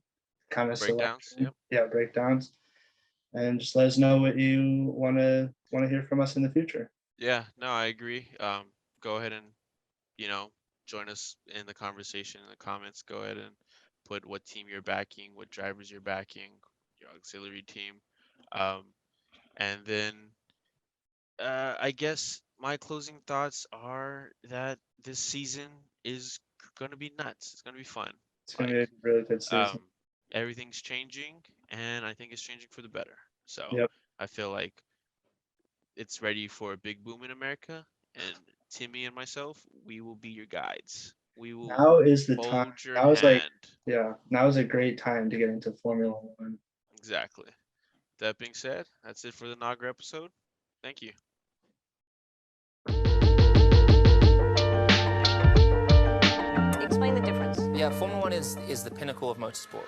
kind of Breakdowns, selection. yep. Yeah, breakdowns, and just let us know what you want to hear from us in the future. Yeah, no, I agree. Go ahead and, join us in the conversation in the comments. Go ahead and put what team you're backing, what drivers you're backing, your auxiliary team. And then I guess my closing thoughts are that this season is going to be nuts. It's going to be fun. It's gonna be a really good season. Everything's changing, and I think it's changing for the better. So Yep. I feel like it's ready for a big boom in America, and Timmy and myself, we will be your guides. We will Now is the time. hold your Now is like, hand. yeah, now is a great time to get into Formula One. Exactly. That being said, that's it for the inaugural episode. Thank you. Explain the difference. Yeah, Formula One is the pinnacle of motorsport.